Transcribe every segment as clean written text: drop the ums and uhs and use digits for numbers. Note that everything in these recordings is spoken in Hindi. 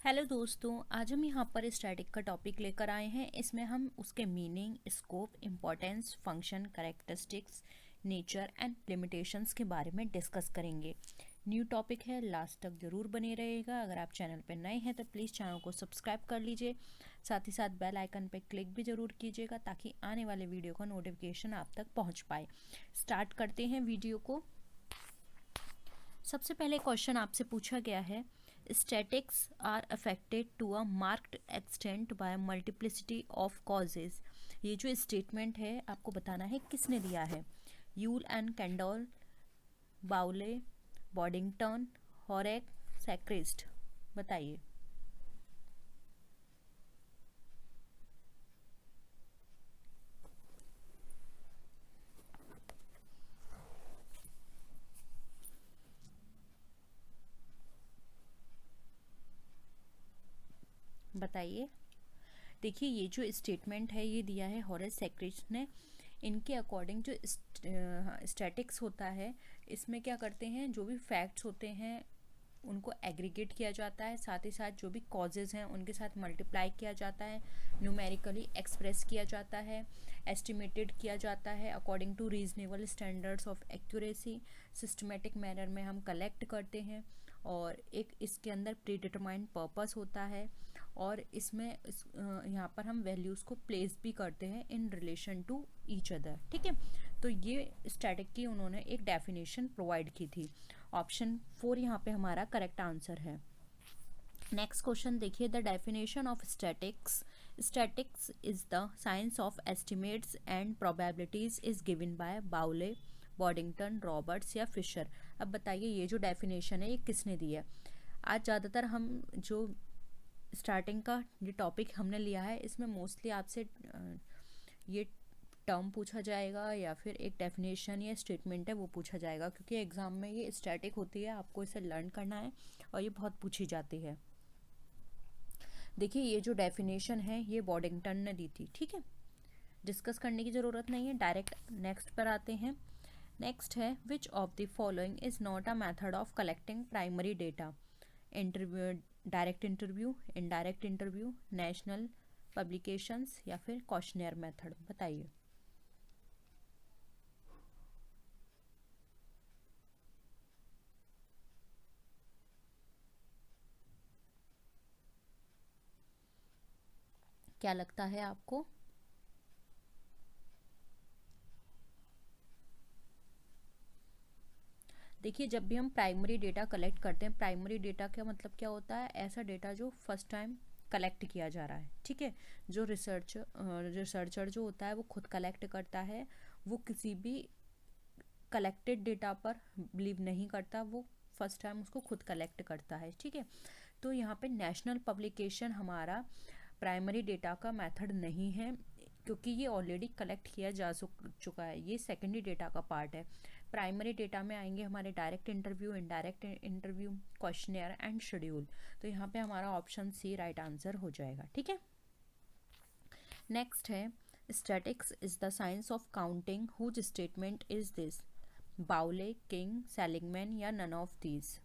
हेलो दोस्तों, आज हम यहाँ पर स्टैटिक का टॉपिक लेकर आए हैं। इसमें हम उसके meaning, scope, importance, function, characteristics, nature and limitations के बारे में डिस्कस करेंगे। न्यू टॉपिक है, लास्ट तक ज़रूर बने रहेगा। अगर आप चैनल पर नए हैं तो प्लीज़ चैनल को सब्सक्राइब कर लीजिए, साथ ही साथ बेल आइकन पर क्लिक भी ज़रूर कीजिएगा ताकि आने वाले वीडियो का नोटिफिकेशन आप तक पहुँच पाए। स्टार्ट करते हैं वीडियो को। सबसे पहले क्वेश्चन आपसे पूछा गया है, statics are affected to a marked extent by multiplicity of causes. ये जो स्टेटमेंट है आपको बताना है किसने दिया है। यूल एंड कैंडोल, बाउले, बॉडिंगटन, हॉरेक, सैक्रिस्ट। बताइए। बताइए। देखिए, ये जो स्टेटमेंट है ये दिया है हॉरेस सैक्रिस्ट ने। इनके अकॉर्डिंग जो स्टैटिक्स होता है, इसमें क्या करते हैं, जो भी फैक्ट्स होते हैं उनको एग्रीगेट किया जाता है, साथ ही साथ जो भी कॉजेज़ हैं उनके साथ मल्टीप्लाई किया जाता है, न्यूमेरिकली एक्सप्रेस किया जाता है, एस्टिमेटेड किया जाता है according to reasonable standards of accuracy. Systematic manner में हम कलेक्ट करते हैं और एक इसके अंदर प्री डिटरमाइंड पर्पस होता है और इसमें यहाँ पर हम वैल्यूज़ को प्लेस भी करते हैं in relation to each other. ठीक है, तो ये स्टैटिक की उन्होंने एक डेफिनेशन प्रोवाइड की थी। ऑप्शन 4 यहाँ पे हमारा करेक्ट आंसर है। नेक्स्ट क्वेश्चन देखिए, the definition of statics. Statics is the science of estimates and probabilities is given by बाउले, बॉडिंगटन, रॉबर्ट्स या फिशर। अब बताइए, ये जो डेफिनेशन है ये किसने दी है। आज ज़्यादातर हम जो स्टार्टिंग का जो टॉपिक हमने लिया है इसमें मोस्टली आपसे ये टर्म पूछा जाएगा या फिर एक डेफिनेशन या स्टेटमेंट है वो पूछा जाएगा, क्योंकि एग्ज़ाम में ये स्टैटिक होती है, आपको इसे लर्न करना है और ये बहुत पूछी जाती है। देखिए, ये जो डेफिनेशन है ये बॉडिंगटन ने दी थी। ठीक है, डिस्कस करने की ज़रूरत नहीं है, डायरेक्ट नेक्स्ट पर आते हैं। नेक्स्ट है, which of the following is not a method of collecting primary data. Interview, direct interview, indirect interview, national publications या फिर क्वेश्चनेयर मेथड। बताइए। क्या लगता है आपको। देखिए, जब भी हम प्राइमरी डेटा कलेक्ट करते हैं, प्राइमरी डेटा का मतलब क्या होता है, ऐसा डेटा जो फर्स्ट टाइम कलेक्ट किया जा रहा है। ठीक है, जो रिसर्चर जो होता है वो खुद कलेक्ट करता है, वो किसी भी कलेक्टेड डेटा पर बिलीव नहीं करता, वो फर्स्ट टाइम उसको खुद कलेक्ट करता है। ठीक है, तो यहाँ पे नेशनल पब्लिकेशन हमारा प्राइमरी डेटा का मेथड नहीं है, क्योंकि ये ऑलरेडी कलेक्ट किया जा चुका है, ये सेकेंडरी डेटा का पार्ट है। प्राइमरी डेटा में आएंगे हमारे direct interview, indirect interview, questionnaire and schedule. तो यहाँ पे हमारा ऑप्शन सी राइट आंसर हो जाएगा। ठीक है, नेक्स्ट है, statics is the science of counting whose statement is this. Bowley, king, Seligman या नन ऑफ दीज।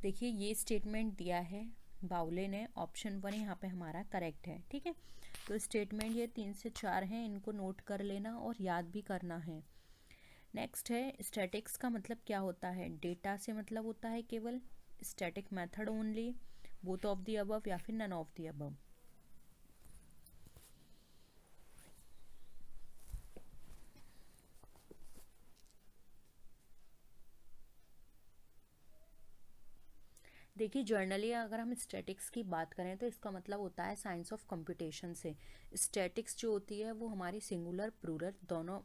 देखिए, ये स्टेटमेंट दिया है बाउले ने, ऑप्शन 1 यहाँ पे हमारा करेक्ट है। ठीक है, तो स्टेटमेंट ये 3 से 4 हैं, इनको नोट कर लेना और याद भी करना है। नेक्स्ट है, स्टैटिक्स का मतलब क्या होता है। डेटा से मतलब होता है केवल, static method only, both of the above या फिर नन ऑफ द अबव। देखिए, जर्नली अगर हम स्टैटिक्स की बात करें तो इसका मतलब होता है साइंस ऑफ कंप्यूटेशन से। स्टैटिक्स जो होती है वो हमारी सिंगुलर प्लूरल दोनों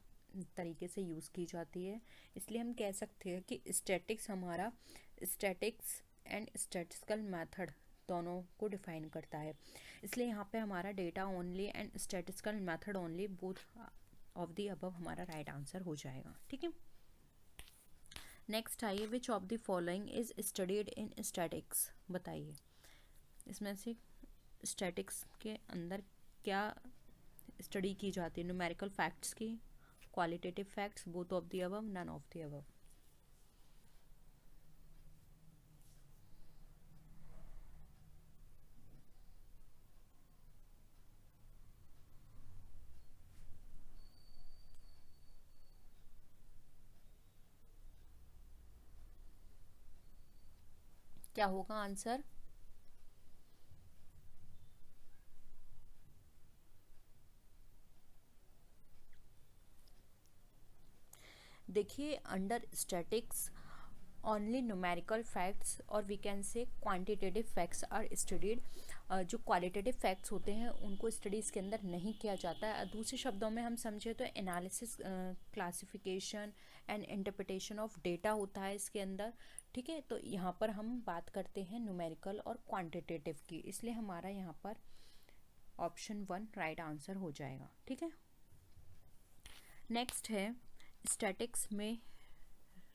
तरीके से यूज़ की जाती है, इसलिए हम कह सकते हैं कि स्टैटिक्स हमारा स्टैटिक्स एंड स्टैटिस्टिकल मेथड दोनों को डिफाइन करता है। इसलिए यहाँ पे हमारा data only and statistical method only, both of the above हमारा राइट आंसर हो जाएगा। ठीक है, नेक्स्ट आइए, which of the following is studied in statics. बताइए, इसमें से स्टैटिक्स के अंदर क्या स्टडी की जाती है। न्यूमेरिकल फैक्ट्स की, qualitative facts, both of the above, none of the above. क्या होगा आंसर? देखिए, under statistics only numerical facts और we can say quantitative facts are studied. जो क्वालिटेटिव फैक्ट्स होते हैं उनको स्टडीज़ के अंदर नहीं किया जाता है। दूसरे शब्दों में हम समझे तो analysis, classification and interpretation of data होता है इसके अंदर। ठीक है, तो यहाँ पर हम बात करते हैं न्यूमेरिकल और क्वांटिटेटिव की, इसलिए हमारा यहाँ पर ऑप्शन 1 राइट आंसर हो जाएगा। ठीक है, नेक्स्ट है स्टैटिक्स में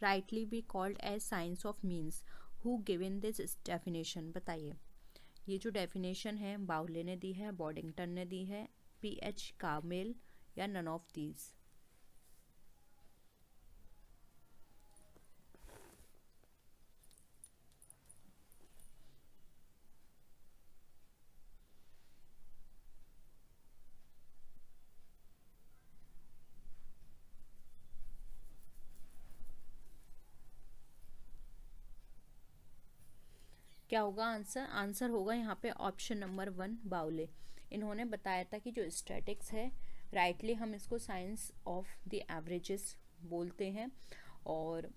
rightly be called as science of means, who given this definition. बताइए, ये जो डेफिनेशन है बाउले ने दी है, बॉडिंगटन ने दी है, PH कामेल, या नन ऑफ दीज। क्या होगा आंसर? आंसर होगा यहाँ पे ऑप्शन नंबर 1 बाउले। इन्होंने बताया था कि जो स्टैटिक्स है राइटली हम इसको साइंस ऑफ द एवरेजेस बोलते हैं, और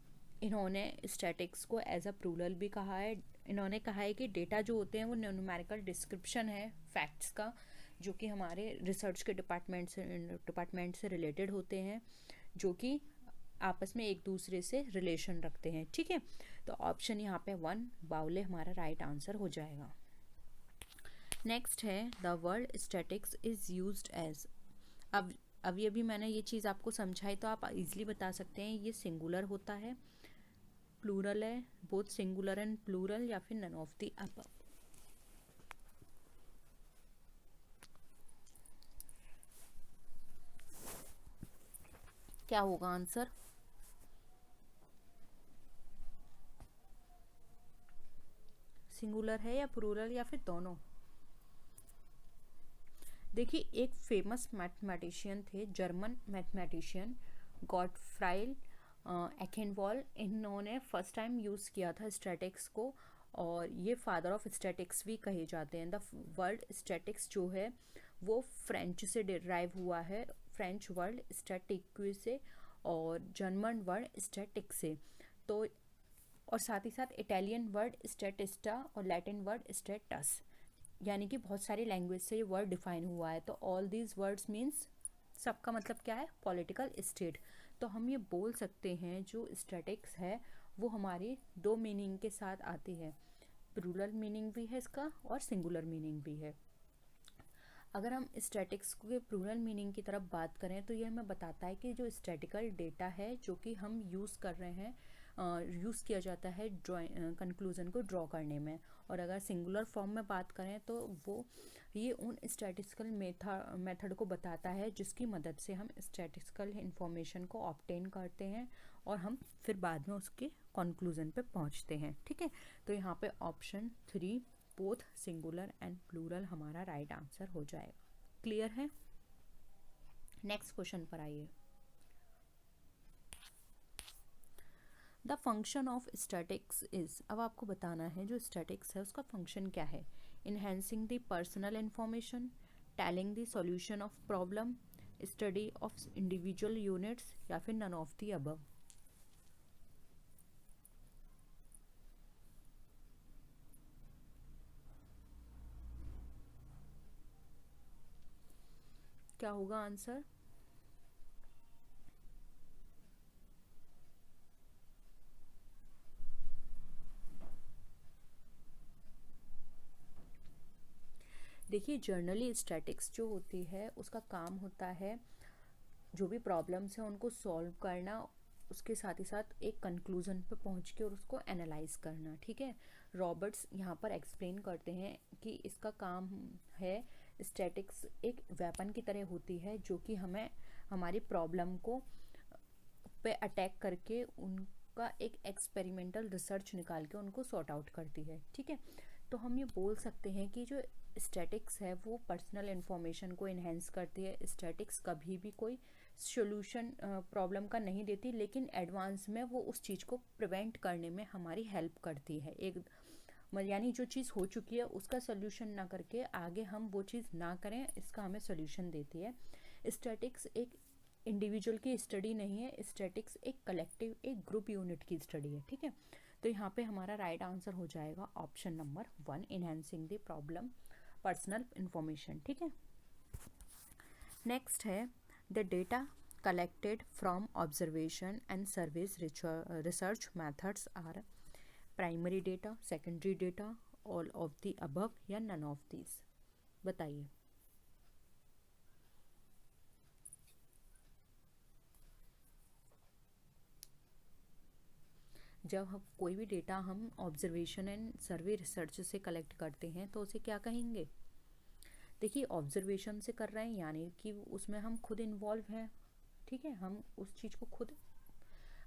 इन्होंने स्टैटिक्स को एज अ प्लूरल भी कहा है। इन्होंने कहा है कि डेटा जो होते हैं वो न्यूमेरिकल डिस्क्रिप्शन है फैक्ट्स का, जो कि हमारे रिसर्च के डिपार्टमेंट से रिलेटेड होते हैं, जो कि आपस में एक दूसरे से रिलेशन रखते हैं। ठीक है, तो ऑप्शन यहाँ पे 1 बाउले हमारा राइट आंसर हो जाएगा। नेक्स्ट है the word statics is used as. अब अभी अभी मैंने ये चीज़ आपको समझाई तो आप इजीली बता सकते हैं ये सिंगुलर होता है, प्लूरल है, बोथ सिंगुलर एंड प्लूरल, या फिर नन ऑफ द अबव। क्या होगा आंसर? सिंगुलर है या प्लूरल या फिर दोनों? देखिए, एक फेमस मैथमेटिशियन थे, जर्मन मैथमेटिशियन गॉटफ्राइड एकेनवॉल, इन्होंने फर्स्ट टाइम यूज़ किया था स्टैटिक्स को, और ये फादर ऑफ स्टैटिक्स भी कहे जाते हैं। द वर्ड स्टैटिक्स जो है वो फ्रेंच से डिराइव हुआ है, फ्रेंच वर्ड स्टैटिक से, और जर्मन वर्ड स्टैटिक से, तो और साथ ही साथ इटालियन वर्ड स्टैटिस्टा और लैटिन वर्ड स्टैटस, यानी कि बहुत सारी लैंग्वेज से ये वर्ड डिफाइन हुआ है। तो ऑल दीज वर्ड्स मीन्स, सबका मतलब क्या है? Political state. तो हम ये बोल सकते हैं जो स्टैटिक्स है वो हमारी 2 मीनिंग के साथ आती है, प्लूरल मीनिंग भी है इसका और सिंगुलर मीनिंग भी है। अगर हम स्टैटिक्स के प्लूरल मीनिंग की तरफ बात करें तो ये हमें बताता है कि जो स्टैटिकल डेटा है जो कि हम यूज़ कर रहे हैं, यूज़ किया जाता है कंक्लूजन को ड्रॉ करने में। और अगर सिंगुलर फॉर्म में बात करें तो वो ये उन स्टैटिस्टिकल मेथड को बताता है जिसकी मदद से हम स्टैटिस्टिकल इंफॉर्मेशन को ऑब्टेन करते हैं और हम फिर बाद में उसके कंक्लूजन पे पहुंचते हैं। ठीक है, तो यहाँ पे option 3 both singular and plural हमारा राइट आंसर हो जाएगा। क्लियर है? नेक्स्ट क्वेश्चन पर आइए। The function of statics is, अब आपको बताना है जो स्टैटिक्स है उसका फंक्शन क्या है। Enhancing the personal information, telling the solution of problem, study of individual units, या फिर नन ऑफ द अबव। क्या होगा आंसर? देखिए, जर्नली स्टैटिक्स जो होती है उसका काम होता है जो भी प्रॉब्लम्स हैं उनको सॉल्व करना, उसके साथ ही साथ एक कंक्लूजन पे पहुंच के और उसको एनालाइज करना। ठीक है, रॉबर्ट्स यहाँ पर एक्सप्लेन करते हैं कि इसका काम है, स्टैटिक्स एक वेपन की तरह होती है जो कि हमें हमारी प्रॉब्लम को पे अटैक करके उनका एक एक्सपेरिमेंटल रिसर्च निकाल के उनको सॉर्ट आउट करती है, ठीक है। तो हम ये बोल सकते हैं कि जो स्टैटिक्स है वो पर्सनल इन्फॉर्मेशन को इन्हेंस करती है। स्टैटिक्स कभी भी कोई सोल्यूशन प्रॉब्लम का नहीं देती, लेकिन एडवांस में वो उस चीज़ को प्रिवेंट करने में हमारी हेल्प करती है। एक यानी जो चीज़ हो चुकी है उसका सोल्यूशन ना करके आगे हम वो चीज़ ना करें, इसका हमें सोल्यूशन देती है। स्टैटिक्स एक इंडिविजुअल की स्टडी नहीं है, स्टैटिक्स एक कलेक्टिव, एक ग्रुप यूनिट की स्टडी है, ठीक है। तो यहाँ पे हमारा राइट आंसर हो जाएगा option number 1, enhancing the problem personal information, ठीक है। नेक्स्ट है the data collected from observation and surveys research methods are primary data, secondary data, all of the above या नन ऑफ दीज, बताइए। जब हम कोई भी डेटा हम ऑब्जर्वेशन एंड सर्वे रिसर्च से कलेक्ट करते हैं तो उसे क्या कहेंगे? देखिए, ऑब्जर्वेशन से कर रहे हैं यानी कि उसमें हम खुद इन्वॉल्व हैं, ठीक है। हम उस चीज़ को खुद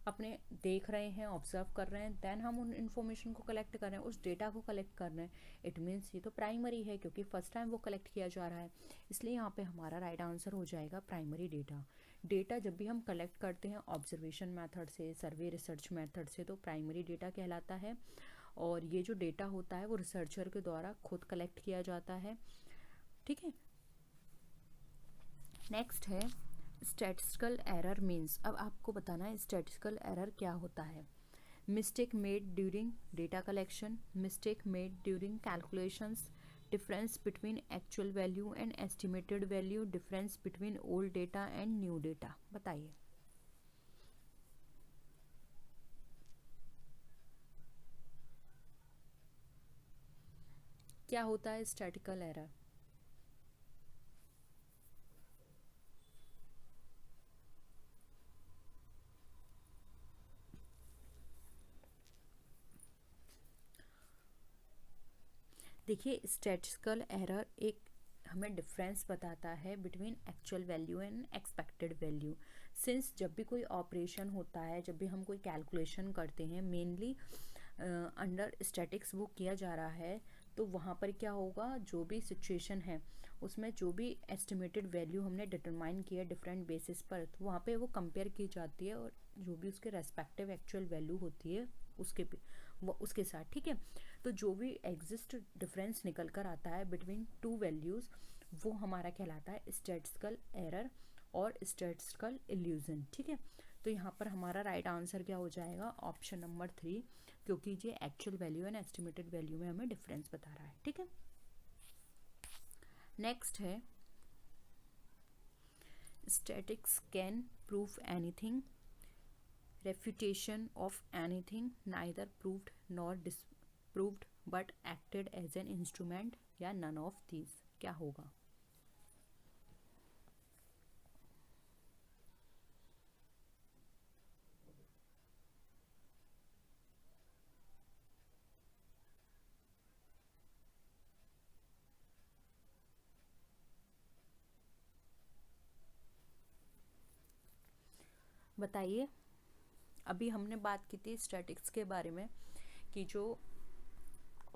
अपने देख रहे हैं, ऑब्जर्व कर रहे हैं, देन हम उन इन्फॉर्मेशन को कलेक्ट कर रहे हैं, उस डेटा को कलेक्ट कर रहे हैं। इट मीन्स ये तो प्राइमरी है क्योंकि फर्स्ट टाइम वो कलेक्ट किया जा रहा है, इसलिए यहाँ पे हमारा राइट आंसर हो जाएगा प्राइमरी डेटा। डेटा जब भी हम कलेक्ट करते हैं ऑब्जर्वेशन मेथड से, सर्वे रिसर्च मेथड से, तो प्राइमरी डेटा कहलाता है। और ये जो डेटा होता है वो रिसर्चर के द्वारा खुद कलेक्ट किया जाता है, ठीक है। नेक्स्ट है स्टैटिस्टिकल एरर मीन्स। अब आपको बताना है स्टैटिस्टिकल एरर क्या होता है। Mistake made during data collection, mistake made during calculations, difference between actual value and estimated value, difference between old data and new data, बताइए। क्या होता है स्टैटिस्टिकल एरर? देखिए, स्टैटिस्टिकल एरर एक हमें डिफरेंस बताता है between actual value and expected value. Since जब भी कोई ऑपरेशन होता है, जब भी हम कोई कैलकुलेशन करते हैं, मेनली अंडर स्टैटिक्स वो किया जा रहा है, तो वहाँ पर क्या होगा, जो भी सिचुएशन है उसमें जो भी एस्टिमेटेड वैल्यू हमने डिटरमाइन किया डिफरेंट बेसिस पर, तो वहाँ पे वो कंपेयर की जाती है और जो भी उसके रेस्पेक्टिव एक्चुअल वैल्यू होती है उसके साथ, ठीक है। तो जो भी एग्जिस्ट डिफरेंस निकल कर आता है बिटवीन टू वैल्यूज़, वो हमारा कहलाता है स्टैटिस्टिकल एरर और स्टैटिस्टिकल इल्यूजन, ठीक है। तो यहाँ पर हमारा राइट आंसर क्या हो जाएगा? ऑप्शन नंबर 3, क्योंकि ये actual value and estimated value में हमें डिफरेंस बता रहा है, ठीक है। नेक्स्ट है statics can prove anything, refutation of anything, neither proved nor disproved but acted as an instrument, या none of these, क्या होगा? बताइए। अभी हमने बात की थी स्टैटिक्स के बारे में कि जो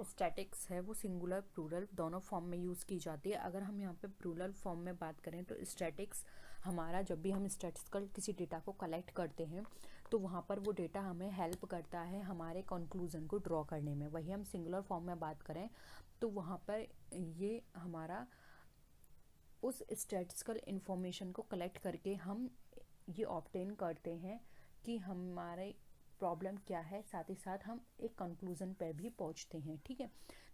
स्टैटिक्स है वो सिंगुलर प्लूरल दोनों फॉर्म में यूज़ की जाती है। अगर हम यहाँ पे प्लूरल फॉर्म में बात करें तो स्टैटिक्स हमारा, जब भी हम स्टैटिस्टिकल किसी डेटा को कलेक्ट करते हैं तो वहाँ पर वो डेटा हमें हेल्प करता है हमारे कंक्लूजन को ड्रॉ करने में। वही हम सिंगुलर फॉर्म में बात करें तो वहाँ पर ये हमारा उस स्टैटिस्टिकल इंफॉर्मेशन को कलेक्ट करके हम ये ऑब्टेन करते हैं कि हमारे प्रॉब्लम क्या है, साथ ही साथ हम एक कंक्लूजन पर भी पहुंचते हैं, ठीक है।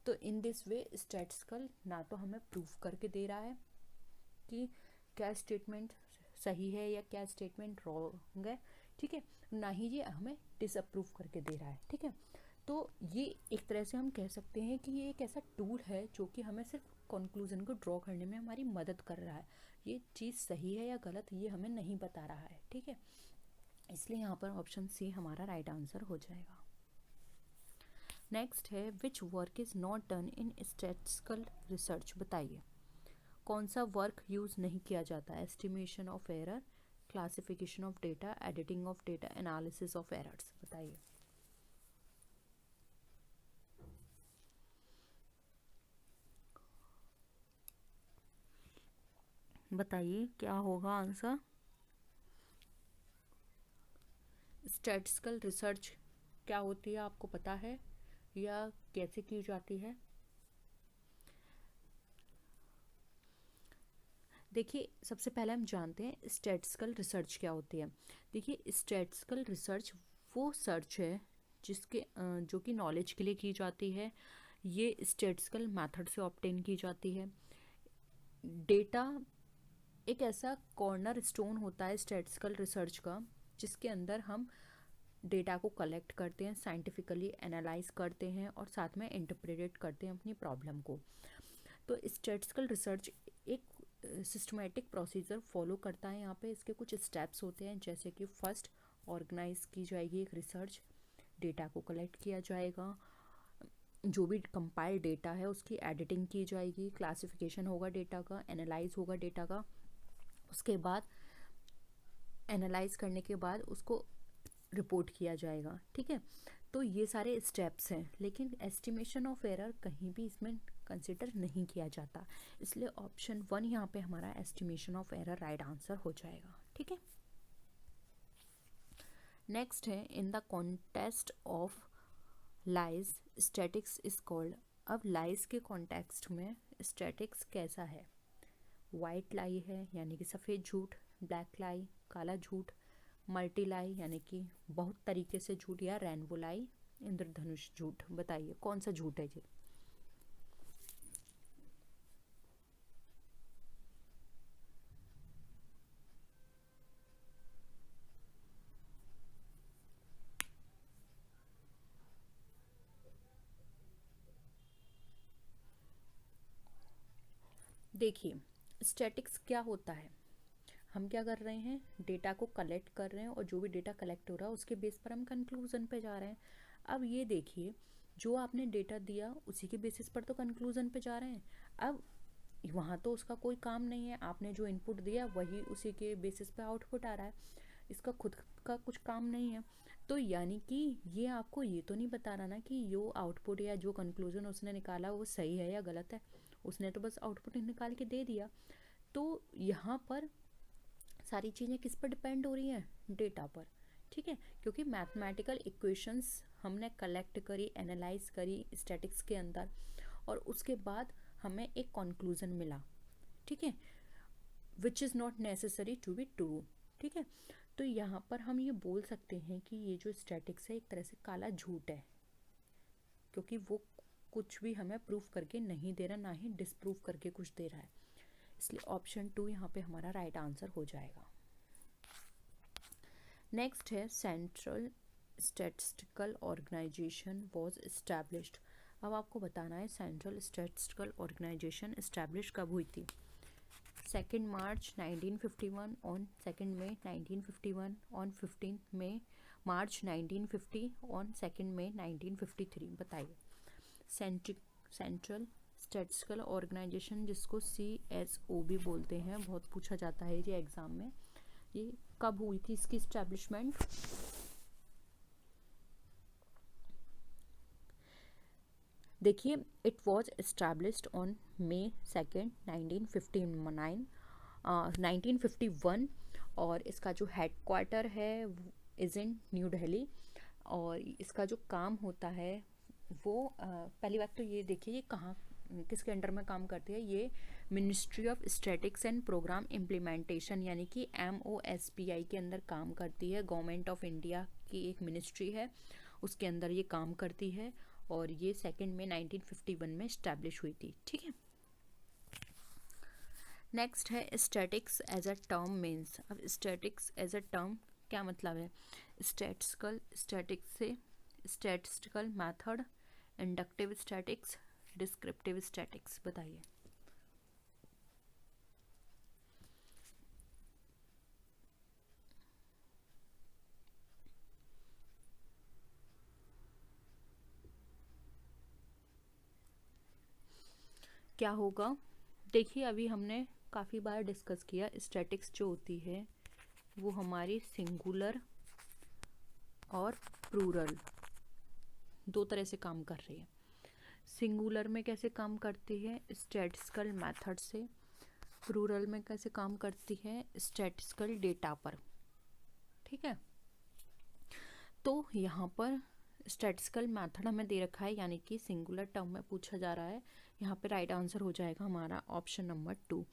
तो इन दिस वे स्टैटिस्टिकल ना तो हमें प्रूफ करके दे रहा है कि क्या स्टेटमेंट सही है या क्या स्टेटमेंट रॉन्ग है, ठीक है, ना ही ये हमें डिसअप्रूव करके दे रहा है, ठीक है। तो ये एक तरह से हम कह सकते हैं कि ये एक ऐसा टूल है जो कि हमें सिर्फ कंक्लूजन को ड्रॉ करने में हमारी मदद कर रहा है। ये चीज़ सही है या गलत ये हमें नहीं बता रहा है, ठीक है। इसलिए यहाँ पर ऑप्शन सी हमारा राइट आंसर हो जाएगा। नेक्स्ट है which work is not done in statistical research, बताइए कौन सा वर्क यूज़ नहीं किया जाता है। Estimation of error, classification of data, editing of data, analysis of errors. बताइए। बताइए क्या होगा आंसर। स्टैटिस्टिकल रिसर्च क्या होती है, आपको पता है या कैसे की जाती है? देखिए, सबसे पहले हम जानते हैं स्टैटिस्टिकल रिसर्च क्या होती है। देखिए, स्टैटिस्टिकल रिसर्च वो सर्च है जिसके जो कि नॉलेज के लिए की जाती है। ये स्टैटिस्टिकल मेथड से ऑब्टेन की जाती है। डेटा एक ऐसा कॉर्नर स्टोन होता है स्टैटिस्टिकल रिसर्च का, जिसके अंदर हम डेटा को कलेक्ट करते हैं, साइंटिफिकली एनालाइज करते हैं और साथ में इंटरप्रेट करते हैं अपनी प्रॉब्लम को। तो स्टैटिस्टिकल रिसर्च एक सिस्टमेटिक प्रोसीजर फॉलो करता है। यहाँ पे इसके कुछ स्टेप्स होते हैं, जैसे कि फर्स्ट ऑर्गेनाइज की जाएगी एक रिसर्च, डेटा को कलेक्ट किया जाएगा, जो भी कंपाइल्ड डेटा है उसकी एडिटिंग की जाएगी, क्लासिफिकेशन होगा डेटा का, एनालाइज होगा डेटा का, उसके बाद एनालाइज करने के बाद उसको रिपोर्ट किया जाएगा। ठीक है, तो ये सारे स्टेप्स हैं, लेकिन एस्टिमेशन ऑफ एरर कहीं भी इसमें कंसिडर नहीं किया जाता, इसलिए ऑप्शन 1 यहाँ पे हमारा estimation of error right answer हो जाएगा। ठीक है, नेक्स्ट है in the context of lies statics is called. अब लाइज के कॉन्टेक्स्ट में स्टैटिक्स कैसा है? वाइट लाई है यानी कि सफ़ेद झूठ, ब्लैक लाई काला झूठ, मल्टी लाई यानी कि बहुत तरीके से झूठ, या रेनबो लाई इंद्रधनुष झूठ। बताइए कौन सा झूठ है ये? देखिए, स्टैटिक्स क्या होता है, हम क्या कर रहे हैं, डेटा को कलेक्ट कर रहे हैं और जो भी डेटा कलेक्ट हो रहा है उसके बेस पर हम कंक्लूजन पे जा रहे हैं। अब ये देखिए, जो आपने डेटा दिया उसी के बेसिस पर तो कंक्लूजन पे जा रहे हैं। अब वहाँ तो उसका कोई काम नहीं है, आपने जो इनपुट दिया वही उसी के बेसिस पे आउटपुट आ रहा है, इसका खुद का कुछ काम नहीं है। तो यानी कि ये आपको ये तो नहीं बता रहा ना कि जो आउटपुट या जो कंक्लूजन उसने निकाला वो सही है या गलत है, उसने तो बस आउटपुट निकाल के दे दिया। तो यहाँ पर सारी चीज़ें किस पर डिपेंड हो रही हैं? डेटा पर। ठीक है, क्योंकि मैथमेटिकल इक्वेशंस हमने कलेक्ट करी, एनालाइज करी स्टैटिक्स के अंदर, और उसके बाद हमें एक कंक्लूजन मिला। ठीक है, which is not necessary to be true. ठीक है, तो यहाँ पर हम ये बोल सकते हैं कि ये जो स्टैटिक्स है एक तरह से काला झूठ है, क्योंकि वो कुछ भी हमें प्रूफ करके नहीं दे रहा, ना ही डिसप्रूव करके कुछ दे रहा है, इसलिए ऑप्शन 2 यहाँ पे हमारा राइट आंसर हो जाएगा। नेक्स्ट है central statistical organisation was established. अब आपको बताना है सेंट्रल स्टैटिस्टिकल ऑर्गेनाइजेशन एस्टैब्लिश कब हुई थी। 2 March 1951, on 2 May 1951, on 15 March 1950, on 2 May 1953। बताइए। सेंट्रल स्टैटिस्टिकल ऑर्गेनाइजेशन, जिसको CSO भी बोलते हैं, बहुत पूछा जाता है ये एग्ज़ाम में, ये कब हुई थी इसकी इस्टेब्लिशमेंट? देखिए, it was established on May 2, 1951, और इसका जो हेड क्वार्टर है इज़ इन न्यू दिल्ली, और इसका जो काम होता है वो पहली बात तो ये देखिए ये कहाँ किसके अंडर में काम करती है। ये ministry of statics and programme implementation यानी कि MOSPI के अंदर काम करती है। गवर्नमेंट ऑफ इंडिया की एक मिनिस्ट्री है, उसके अंदर ये काम करती है, और ये 2 मई 1951 में इस्टेब्लिश हुई थी। ठीक है, नेक्स्ट है statics as a term means. अब स्टैटिक्स एज अ टर्म क्या मतलब है? स्टैटिक्स से statistical method, inductive statics, descriptive statics. बताइए। क्या होगा? देखिए, अभी हमने काफ़ी बार डिस्कस किया स्टैटिक्स जो होती है वो हमारी सिंगुलर और प्लूरल दो तरह से काम कर रही है। सिंगुलर में कैसे काम करती है, स्टैटिस्टिकल मेथड से। प्लूरल में कैसे काम करती है, स्टैटिस्टिकल डेटा पर। ठीक है, तो यहाँ पर स्टैटिस्टिकल मेथड हमें दे रखा है, यानी कि सिंगुलर टर्म में पूछा जा रहा है। यहाँ पे राइट आंसर हो जाएगा हमारा ऑप्शन नंबर 2,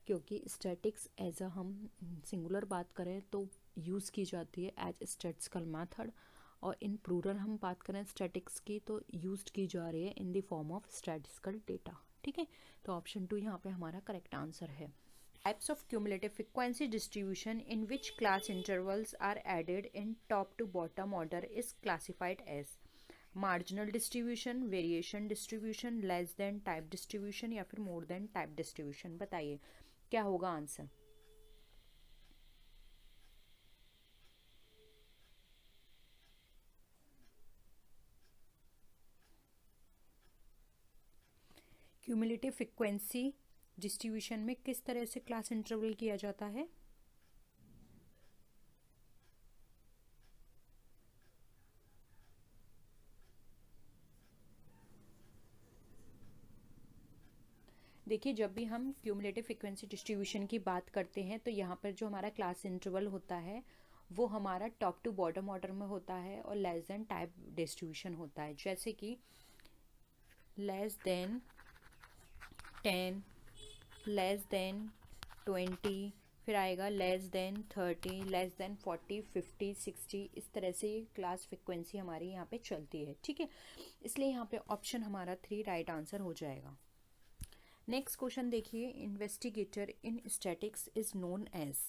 क्योंकि स्टैटिक्स एज अ हम सिंगुलर बात करें तो यूज़ की जाती है एज स्टैटिस्टिकल मेथड, और इन प्लूरल हम बात करें स्टैटिक्स की तो यूज्ड की जा रही है in the form of statistical data. ठीक है, तो ऑप्शन 2 यहाँ पे हमारा करेक्ट आंसर है। Types of cumulative frequency distribution in which class intervals are added in top to bottom order is classified as marginal distribution, variation distribution, less than type distribution या फिर more than type distribution। बताइए क्या होगा आंसर। क्यूमुलेटिव फ्रिक्वेंसी डिस्ट्रीब्यूशन में किस तरह से क्लास इंटरवल किया जाता है। देखिए, जब भी हम क्यूमुलेटिव फ्रिक्वेंसी डिस्ट्रीब्यूशन की बात करते हैं तो यहाँ पर जो हमारा क्लास इंटरवल होता है वो हमारा टॉप टू बॉटम ऑर्डर में होता है और लेस देन टाइप डिस्ट्रीब्यूशन होता है। जैसे कि लेस देन 10, लेस देन 20, फिर आएगा लेस देन 30, लेस देन 40, 50, 60, इस तरह से ये क्लास फ्रिक्वेंसी हमारी यहाँ पे चलती है। ठीक है, इसलिए यहाँ पे ऑप्शन हमारा 3 राइट आंसर हो जाएगा। नेक्स्ट क्वेश्चन देखिए, investigator in statics is known as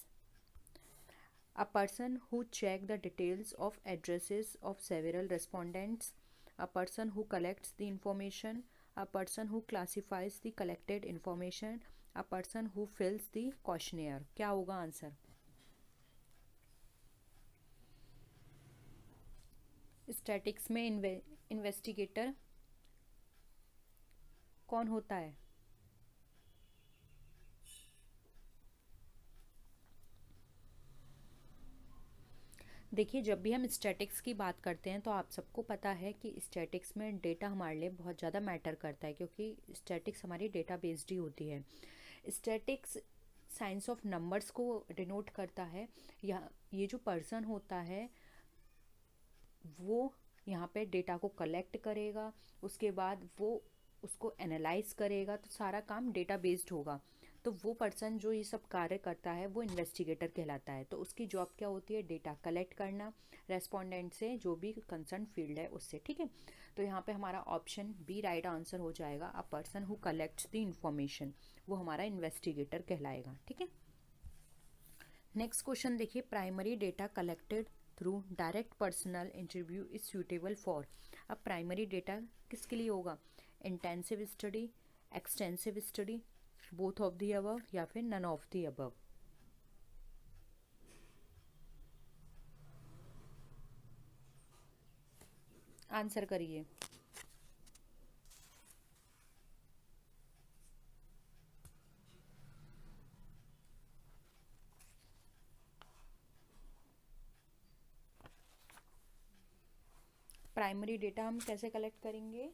a person who check the details of addresses of several respondents, a person who collects the information, a person who classifies the collected information, a person who fills the questionnaire। क्या होगा आंसर। स्टैटिक्स में इन्वेस्टिगेटर कौन होता है। देखिए, जब भी हम स्टैटिक्स की बात करते हैं तो आप सबको पता है कि स्टैटिक्स में डेटा हमारे लिए बहुत ज़्यादा मैटर करता है, क्योंकि स्टैटिक्स हमारी डेटा बेस्ड ही होती है। स्टैटिक्स साइंस ऑफ नंबर्स को डिनोट करता है। या ये जो पर्सन होता है वो यहाँ पे डेटा को कलेक्ट करेगा, उसके बाद वो उसको एनालाइज करेगा, तो सारा काम डेटा बेस्ड होगा। तो वो पर्सन जो ये सब कार्य करता है वो इन्वेस्टिगेटर कहलाता है। तो उसकी जॉब क्या होती है, डेटा कलेक्ट करना रेस्पोंडेंट से, जो भी कंसर्न फील्ड है उससे। ठीक है, तो यहाँ पे हमारा ऑप्शन बी राइट आंसर हो जाएगा। A person who collects the information, वो हमारा इन्वेस्टिगेटर कहलाएगा। ठीक है, नेक्स्ट क्वेश्चन देखिए, primary data collected through direct personal interview is suitable for. अब प्राइमरी डेटा किसके लिए होगा, intensive study, extensive study, both of the above या फिर none of the above. Answer करिए। प्राइमरी डेटा हम कैसे कलेक्ट करेंगे।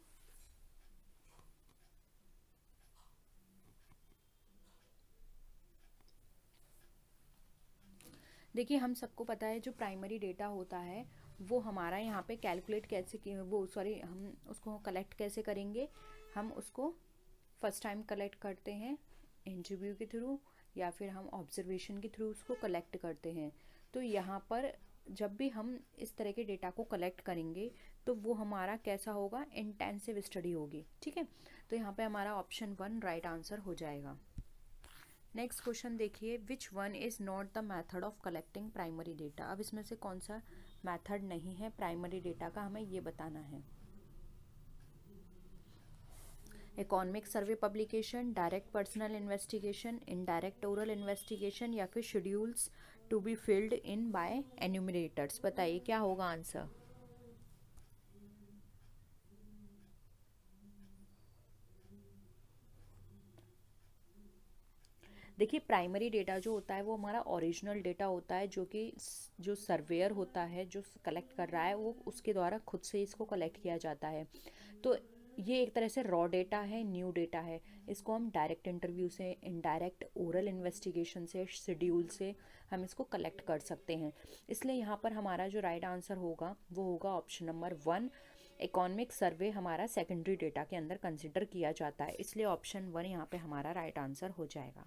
देखिए, हम सबको पता है जो प्राइमरी डेटा होता है वो हमारा यहाँ पे कैलकुलेट कैसे हम उसको कलेक्ट कैसे करेंगे। हम उसको फर्स्ट टाइम कलेक्ट करते हैं इंटरव्यू के थ्रू, या फिर हम ऑब्जर्वेशन के थ्रू उसको कलेक्ट करते हैं। तो यहाँ पर जब भी हम इस तरह के डेटा को कलेक्ट करेंगे तो वो हमारा कैसा होगा, इंटेंसिव स्टडी होगी। ठीक है, तो यहाँ पे हमारा ऑप्शन 1 राइट आंसर हो जाएगा। नेक्स्ट क्वेश्चन देखिए, which one is not the method of collecting primary data. अब इसमें से कौन सा मेथड नहीं है प्राइमरी डेटा का, हमें ये बताना है। Economic survey publication, direct personal investigation, indirect oral investigation, या फिर schedules to be filled in by enumerators. बताइए क्या होगा आंसर। देखिए प्राइमरी डेटा जो होता है वो हमारा ओरिजिनल डेटा होता है, जो कि जो सर्वेयर होता है जो कलेक्ट कर रहा है वो उसके द्वारा खुद से इसको कलेक्ट किया जाता है। तो ये एक तरह से रॉ डेटा है, न्यू डेटा है। इसको हम डायरेक्ट इंटरव्यू से, इनडायरेक्ट ओरल इन्वेस्टिगेशन से, शेड्यूल से हम इसको कलेक्ट कर सकते हैं। इसलिए यहाँ पर हमारा जो राइट आंसर होगा वो होगा ऑप्शन नंबर 1। इकोनॉमिक सर्वे हमारा सेकेंडरी डेटा के अंदर कंसिडर किया जाता है, इसलिए ऑप्शन 1 यहाँ पे हमारा राइट आंसर हो जाएगा।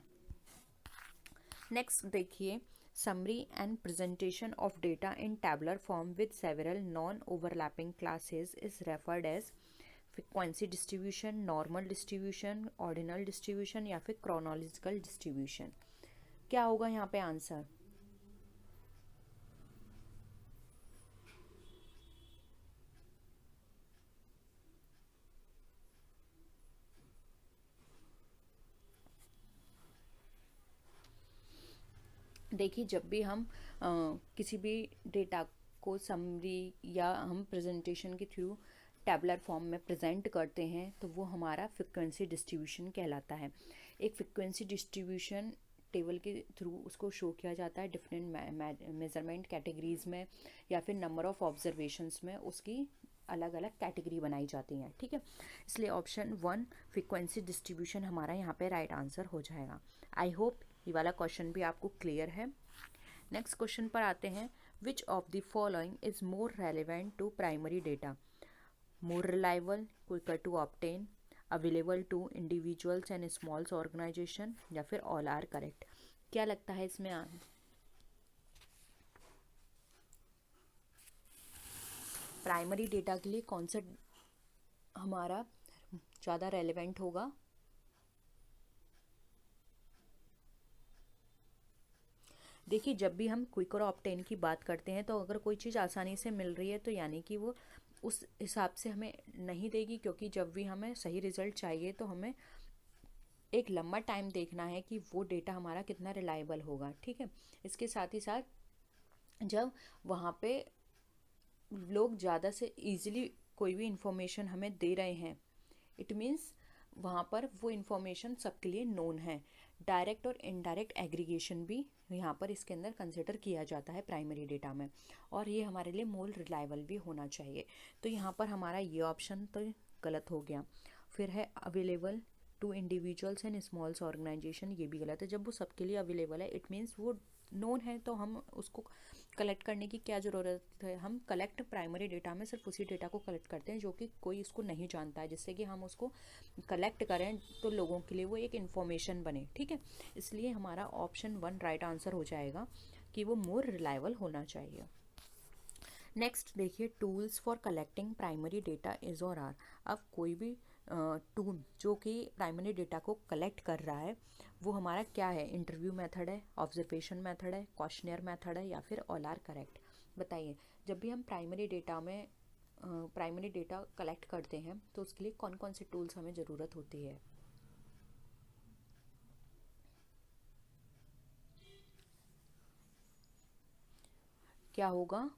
नेक्स्ट देखिए, summary and presentation of data in tabular form with several non-overlapping classes is referred as frequency distribution, normal distribution, ordinal distribution या फिर chronological distribution। क्या होगा यहाँ पे आंसर? देखिए जब भी हम किसी भी डेटा को समरी या हम प्रेजेंटेशन के थ्रू टैबुलर फॉर्म में प्रेजेंट करते हैं तो वो हमारा फ्रीक्वेंसी डिस्ट्रीब्यूशन कहलाता है। एक फ्रीक्वेंसी डिस्ट्रीब्यूशन टेबल के थ्रू उसको शो किया जाता है डिफरेंट मेजरमेंट कैटेगरीज में या फिर नंबर ऑफ ऑब्जर्वेशंस में, उसकी अलग अलग कैटेगरी बनाई जाती हैं। ठीक है, इसलिए ऑप्शन 1 फ्रीक्वेंसी डिस्ट्रीब्यूशन हमारा यहाँ पे राइट आंसर हो जाएगा। आई होप ये वाला क्वेश्चन भी आपको क्लियर है। नेक्स्ट क्वेश्चन पर आते हैं, which of the following is more relevant to primary data? More reliable, quicker to obtain, available to individuals and smalls organisation या फिर ऑल आर करेक्ट? क्या लगता है इसमें प्राइमरी डेटा के लिए कौन सा हमारा ज़्यादा रेलिवेंट होगा? देखिए जब भी हम क्विक और ऑब्टेन की बात करते हैं तो अगर कोई चीज़ आसानी से मिल रही है तो यानी कि वो उस हिसाब से हमें नहीं देगी, क्योंकि जब भी हमें सही रिजल्ट चाहिए तो हमें एक लंबा टाइम देखना है कि वो डेटा हमारा कितना रिलायबल होगा। ठीक है, इसके साथ ही साथ जब वहाँ पे लोग ज़्यादा से इजीली कोई भी इंफॉर्मेशन हमें दे रहे हैं, इट मीन्स वहाँ पर वो इन्फॉर्मेशन सबके लिए नोन है। डायरेक्ट और इनडायरेक्ट एग्रीगेशन भी यहाँ पर इसके अंदर कंसिडर किया जाता है प्राइमरी डेटा में, और ये हमारे लिए मोर रिलायबल भी होना चाहिए। तो यहाँ पर हमारा ये ऑप्शन तो गलत हो गया। फिर है available to individuals and smalls organisation, ये भी गलत है। जब वो सबके लिए अवेलेबल है इट मीन्स वो नोन है, तो हम उसको कलेक्ट करने की क्या ज़रूरत है? हम कलेक्ट प्राइमरी डेटा में सिर्फ उसी डेटा को कलेक्ट करते हैं जो कि कोई उसको नहीं जानता है, जिससे कि हम उसको कलेक्ट करें तो लोगों के लिए वो एक इन्फॉर्मेशन बने। ठीक है, इसलिए हमारा ऑप्शन 1 राइट आंसर हो जाएगा कि वो मोर रिलायबल होना चाहिए। नेक्स्ट देखिए, tools for collecting primary data is और आर। अब कोई भी टूल जो कि प्राइमरी डेटा को कलेक्ट कर रहा है वो हमारा क्या है? इंटरव्यू मेथड है, ऑब्जर्वेशन मेथड है, क्वेश्चनियर मेथड है या फिर ऑल आर करेक्ट? बताइए, जब भी हम प्राइमरी डेटा में प्राइमरी डेटा कलेक्ट करते हैं तो उसके लिए कौन कौन से टूल्स हमें ज़रूरत होती है? क्या होगा?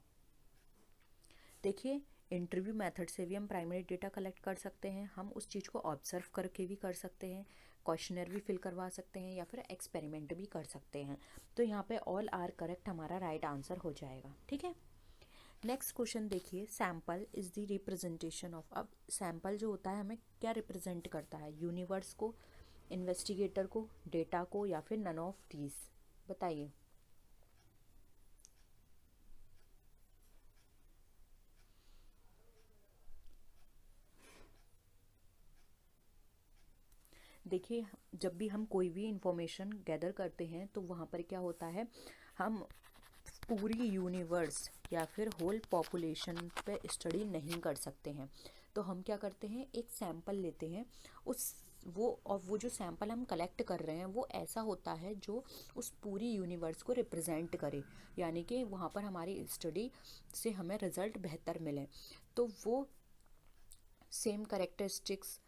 देखिए इंटरव्यू मेथड से भी हम प्राइमरी डेटा कलेक्ट कर सकते हैं, हम उस चीज़ को ऑब्जर्व करके भी कर सकते हैं, क्वेश्चनर भी फिल करवा सकते हैं या फिर एक्सपेरिमेंट भी कर सकते हैं। तो यहाँ पे ऑल आर करेक्ट हमारा राइट आंसर हो जाएगा। ठीक है, नेक्स्ट क्वेश्चन देखिए, sample is the representation of. अब सैम्पल जो होता है हमें क्या रिप्रेजेंट करता है? यूनिवर्स को, इन्वेस्टिगेटर को, डेटा को या फिर नन ऑफ दीज? बताइए। देखिए जब भी हम कोई भी इंफॉर्मेशन गैदर करते हैं तो वहाँ पर क्या होता है, हम पूरी यूनिवर्स या फिर होल पॉपुलेशन पे स्टडी नहीं कर सकते हैं। तो हम क्या करते हैं, एक सैंपल लेते हैं उस वो जो सैंपल हम कलेक्ट कर रहे हैं वो ऐसा होता है जो उस पूरी यूनिवर्स को रिप्रेजेंट करे, यानी कि वहाँ पर हमारी स्टडी से हमें रिज़ल्ट बेहतर मिले। तो वो सेम करेक्टरिस्टिक्स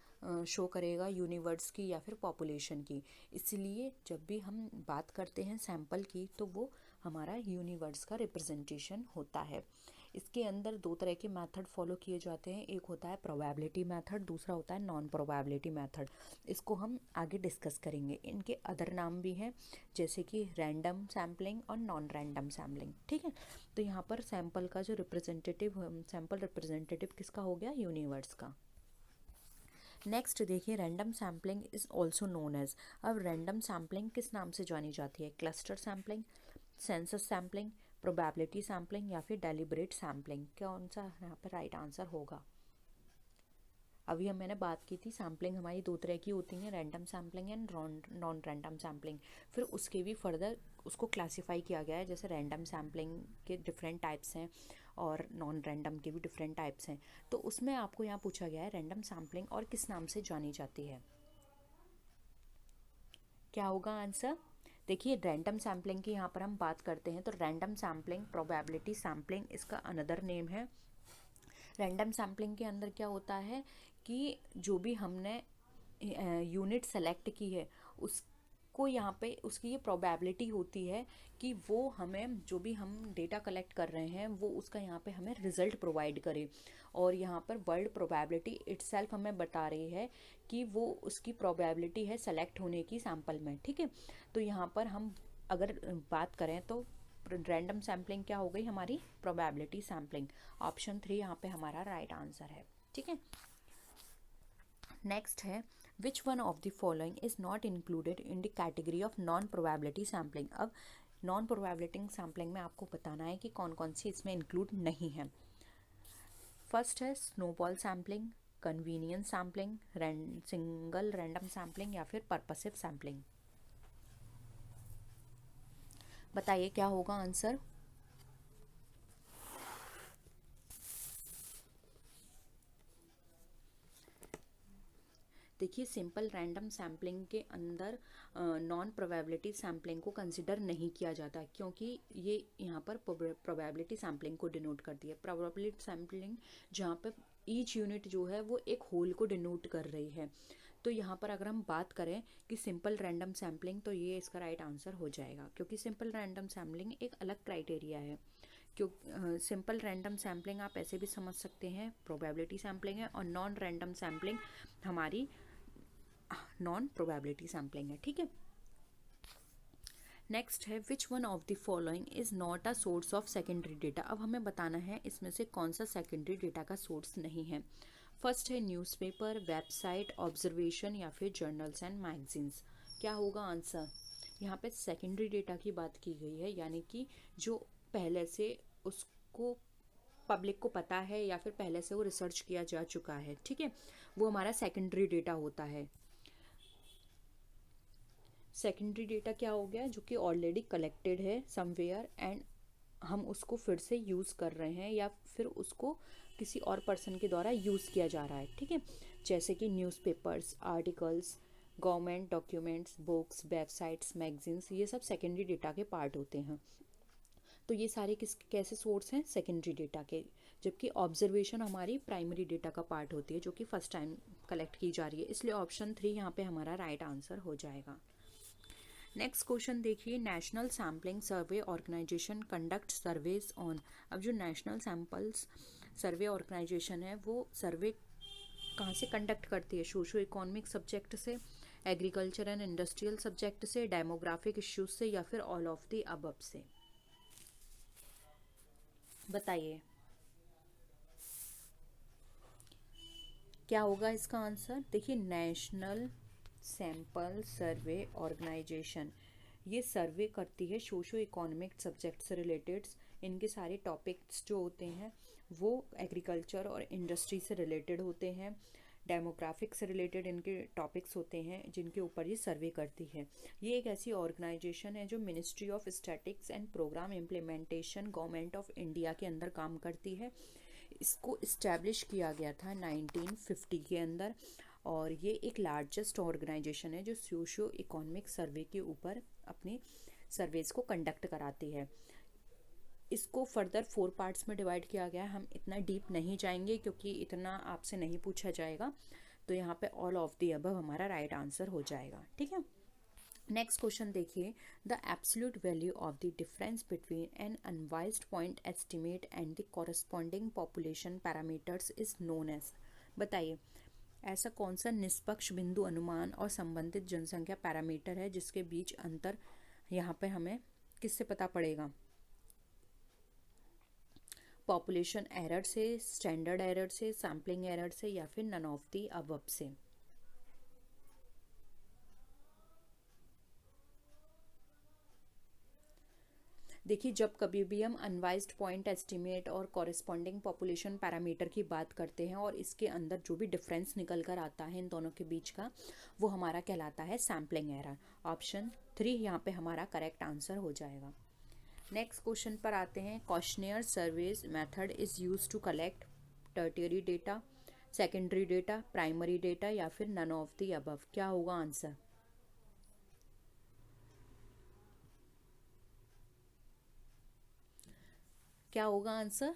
शो करेगा यूनिवर्स की या फिर पॉपुलेशन की। इसलिए जब भी हम बात करते हैं सैंपल की तो वो हमारा यूनिवर्स का रिप्रेजेंटेशन होता है। इसके अंदर दो तरह के मेथड फॉलो किए जाते हैं, एक होता है प्रोबेबिलिटी मेथड, दूसरा होता है नॉन प्रोबेबिलिटी मेथड। इसको हम आगे डिस्कस करेंगे। इनके अदर नाम भी हैं जैसे कि रैंडम सैम्पलिंग और नॉन रैंडम सैम्पलिंग, ठीक है। तो यहाँ पर सैम्पल का जो सैम्पल रिप्रेजेंटेटिव किसका हो गया, यूनिवर्स का। नेक्स्ट देखिए, random sampling is also known as. अब रैंडम सैम्पलिंग किस नाम से जानी जाती है, cluster sampling, census sampling, probability sampling या फिर डेलिब्रेट सैम्पलिंग। कौन सा यहाँ पर राइट आंसर होगा। अभी मैंने बात की थी सैम्पलिंग हमारी दो तरह की होती हैं, random sampling and non random sampling. फिर उसके भी फर्दर उसको क्लासीफाई किया गया है, जैसे रैंडम सैम्पलिंग के डिफरेंट टाइप्स हैं और नॉन रैंडम के भी डिफरेंट टाइप्स हैं। तो उसमें आपको यहाँ पूछा गया है रैंडम सैम्पलिंग और किस नाम से जानी जाती है, क्या होगा आंसर। देखिए, रैंडम सैम्पलिंग की यहाँ पर हम बात करते हैं तो रैंडम सैम्पलिंग, प्रोबेबिलिटी सैम्पलिंग इसका अनदर नेम है। रैंडम सैम्पलिंग के अंदर क्या होता है कि जो भी हमने यूनिट सेलेक्ट की है उसको यहाँ पे उसकी ये प्रोबेबिलिटी होती है कि वो हमें जो भी हम डेटा कलेक्ट कर रहे हैं वो उसका यहाँ पे हमें रिजल्ट प्रोवाइड करे। और यहाँ पर वर्ड प्रोबेबिलिटी इटसेल्फ हमें बता रही है कि वो उसकी प्रोबेबिलिटी है सेलेक्ट होने की सैम्पल में, ठीक है। तो यहाँ पर हम अगर बात करें तो रैंडम सैम्पलिंग क्या हो गई हमारी, प्रोबेबिलिटी सैम्पलिंग। ऑप्शन 3 यहाँ पे हमारा राइट आंसर है, ठीक है। नेक्स्ट है, which one of the following is not included in the category of non probability sampling. अब नॉन प्रोबेबिलिटी सैम्पलिंग में आपको बताना है कि कौन कौन सी इसमें इंक्लूड नहीं है। फर्स्ट है snowball sampling, convenience sampling, single random sampling या फिर पर्पसिव सैम्पलिंग। बताइए क्या होगा आंसर। देखिए, सिंपल रैंडम सैम्पलिंग के अंदर नॉन प्रोबेबिलिटी सैम्पलिंग को कंसिडर नहीं किया जाता क्योंकि ये यहाँ पर प्रोबेबिलिटी सैम्पलिंग को डिनोट करती है। प्रोबेबिलिटी सैम्पलिंग जहाँ पर ईच यूनिट जो है वो एक होल को डिनोट कर रही है। तो यहाँ पर अगर हम बात करें कि सिंपल रैंडम सैम्पलिंग, तो ये इसका राइट आंसर हो जाएगा क्योंकि सिंपल रैंडम सैम्पलिंग एक अलग क्राइटेरिया है। क्यों सिंपल रैंडम सैम्पलिंग आप ऐसे भी समझ सकते हैं प्रोबेबिलिटी सैम्पलिंग है और नॉन रैंडम सैम्पलिंग हमारी नॉन प्रोबेबिलिटी सैम्पलिंग है, ठीक है। नेक्स्ट है, which one of the following is not a source of secondary data. अब हमें बताना है इसमें से कौन सा सेकेंडरी डेटा का सोर्स नहीं है। फर्स्ट है न्यूज़पेपर, वेबसाइट, ऑब्जर्वेशन या फिर जर्नल्स एंड मैगजीन्स। क्या होगा आंसर। यहाँ पे सेकेंडरी डेटा की बात की गई है, यानी कि जो पहले से उसको पब्लिक को पता है या फिर पहले से वो रिसर्च किया जा चुका है, ठीक है, वो हमारा सेकेंडरी डेटा होता है। सेकेंडरी डेटा क्या हो गया, जो कि ऑलरेडी कलेक्टेड है समवेयर एंड हम उसको फिर से यूज़ कर रहे हैं या फिर उसको किसी और पर्सन के द्वारा यूज़ किया जा रहा है, ठीक है। जैसे कि newspapers, articles, government documents, books, websites, magazines, ये सब सेकेंडरी डेटा के पार्ट होते हैं। तो ये सारे कैसे सोर्स हैं, सेकेंडरी डेटा के। जबकि ऑब्जर्वेशन हमारी प्राइमरी डेटा का पार्ट होती है जो कि फर्स्ट टाइम कलेक्ट की जा रही है, इसलिए ऑप्शन 3 यहाँ पे हमारा राइट आंसर हो जाएगा। नेक्स्ट क्वेश्चन देखिए, national sampling survey organisation conduct surveys on. अब जो नेशनल सैम्पल्स सर्वे ऑर्गेनाइजेशन है वो सर्वे कहाँ से कंडक्ट करती है, सोशो इकोनॉमिक सब्जेक्ट से, एग्रीकल्चर एंड इंडस्ट्रियल सब्जेक्ट से, डेमोग्राफिक इश्यूज से या फिर ऑल ऑफ द अबव से। बताइए क्या होगा इसका आंसर। देखिए, नेशनल सैम्पल सर्वे ऑर्गेनाइजेशन ये सर्वे करती है सोशो इकोनॉमिक सब्जेक्ट से रिलेटेड। इनके सारे टॉपिक्स जो होते हैं वो एग्रीकल्चर और इंडस्ट्री से रिलेटेड होते हैं, डेमोग्राफिक से रिलेटेड इनके टॉपिक्स होते हैं जिनके ऊपर ये सर्वे करती है। ये एक ऐसी ऑर्गेनाइजेशन है जो ministry of statics and programme implementation government of India के अंदर काम करती है। इसको इस्टेब्लिश किया गया था 1950 के अंदर और ये एक लार्जेस्ट ऑर्गेनाइजेशन है जो सोशो इकोनॉमिक सर्वे के ऊपर अपने सर्वेज को कंडक्ट कराती है। इसको फर्दर 4 पार्ट्स में डिवाइड किया गया है। हम इतना डीप नहीं जाएंगे क्योंकि इतना आपसे नहीं पूछा जाएगा। तो यहाँ पे ऑल ऑफ द अबव हमारा राइट आंसर हो जाएगा, ठीक है। नेक्स्ट क्वेश्चन देखिए, the absolute value of the difference between an unbiased point estimate and the corresponding population parameters is known as. बताइए ऐसा कौन सा निष्पक्ष बिंदु अनुमान और संबंधित जनसंख्या पैरामीटर है जिसके बीच अंतर यहाँ पे हमें किससे पता पड़ेगा? पॉपुलेशन एरर से, स्टैंडर्ड एरर से, सैम्पलिंग एरर से, या फिर नन ऑफ द अबव से। देखिए जब कभी भी हम अनवाइज्ड पॉइंट एस्टिमेट और कॉरेस्पॉन्डिंग पॉपुलेशन पैरामीटर की बात करते हैं और इसके अंदर जो भी डिफरेंस निकल कर आता है इन दोनों के बीच का, वो हमारा कहलाता है सैम्पलिंग एरर। ऑप्शन 3 यहाँ पे हमारा करेक्ट आंसर हो जाएगा। नेक्स्ट क्वेश्चन पर आते हैं, questionnaire surveys method is use to collect tertiary data, secondary data, primary data, या फिर नन ऑफ द अबव। क्या होगा आंसर? क्या होगा आंसर?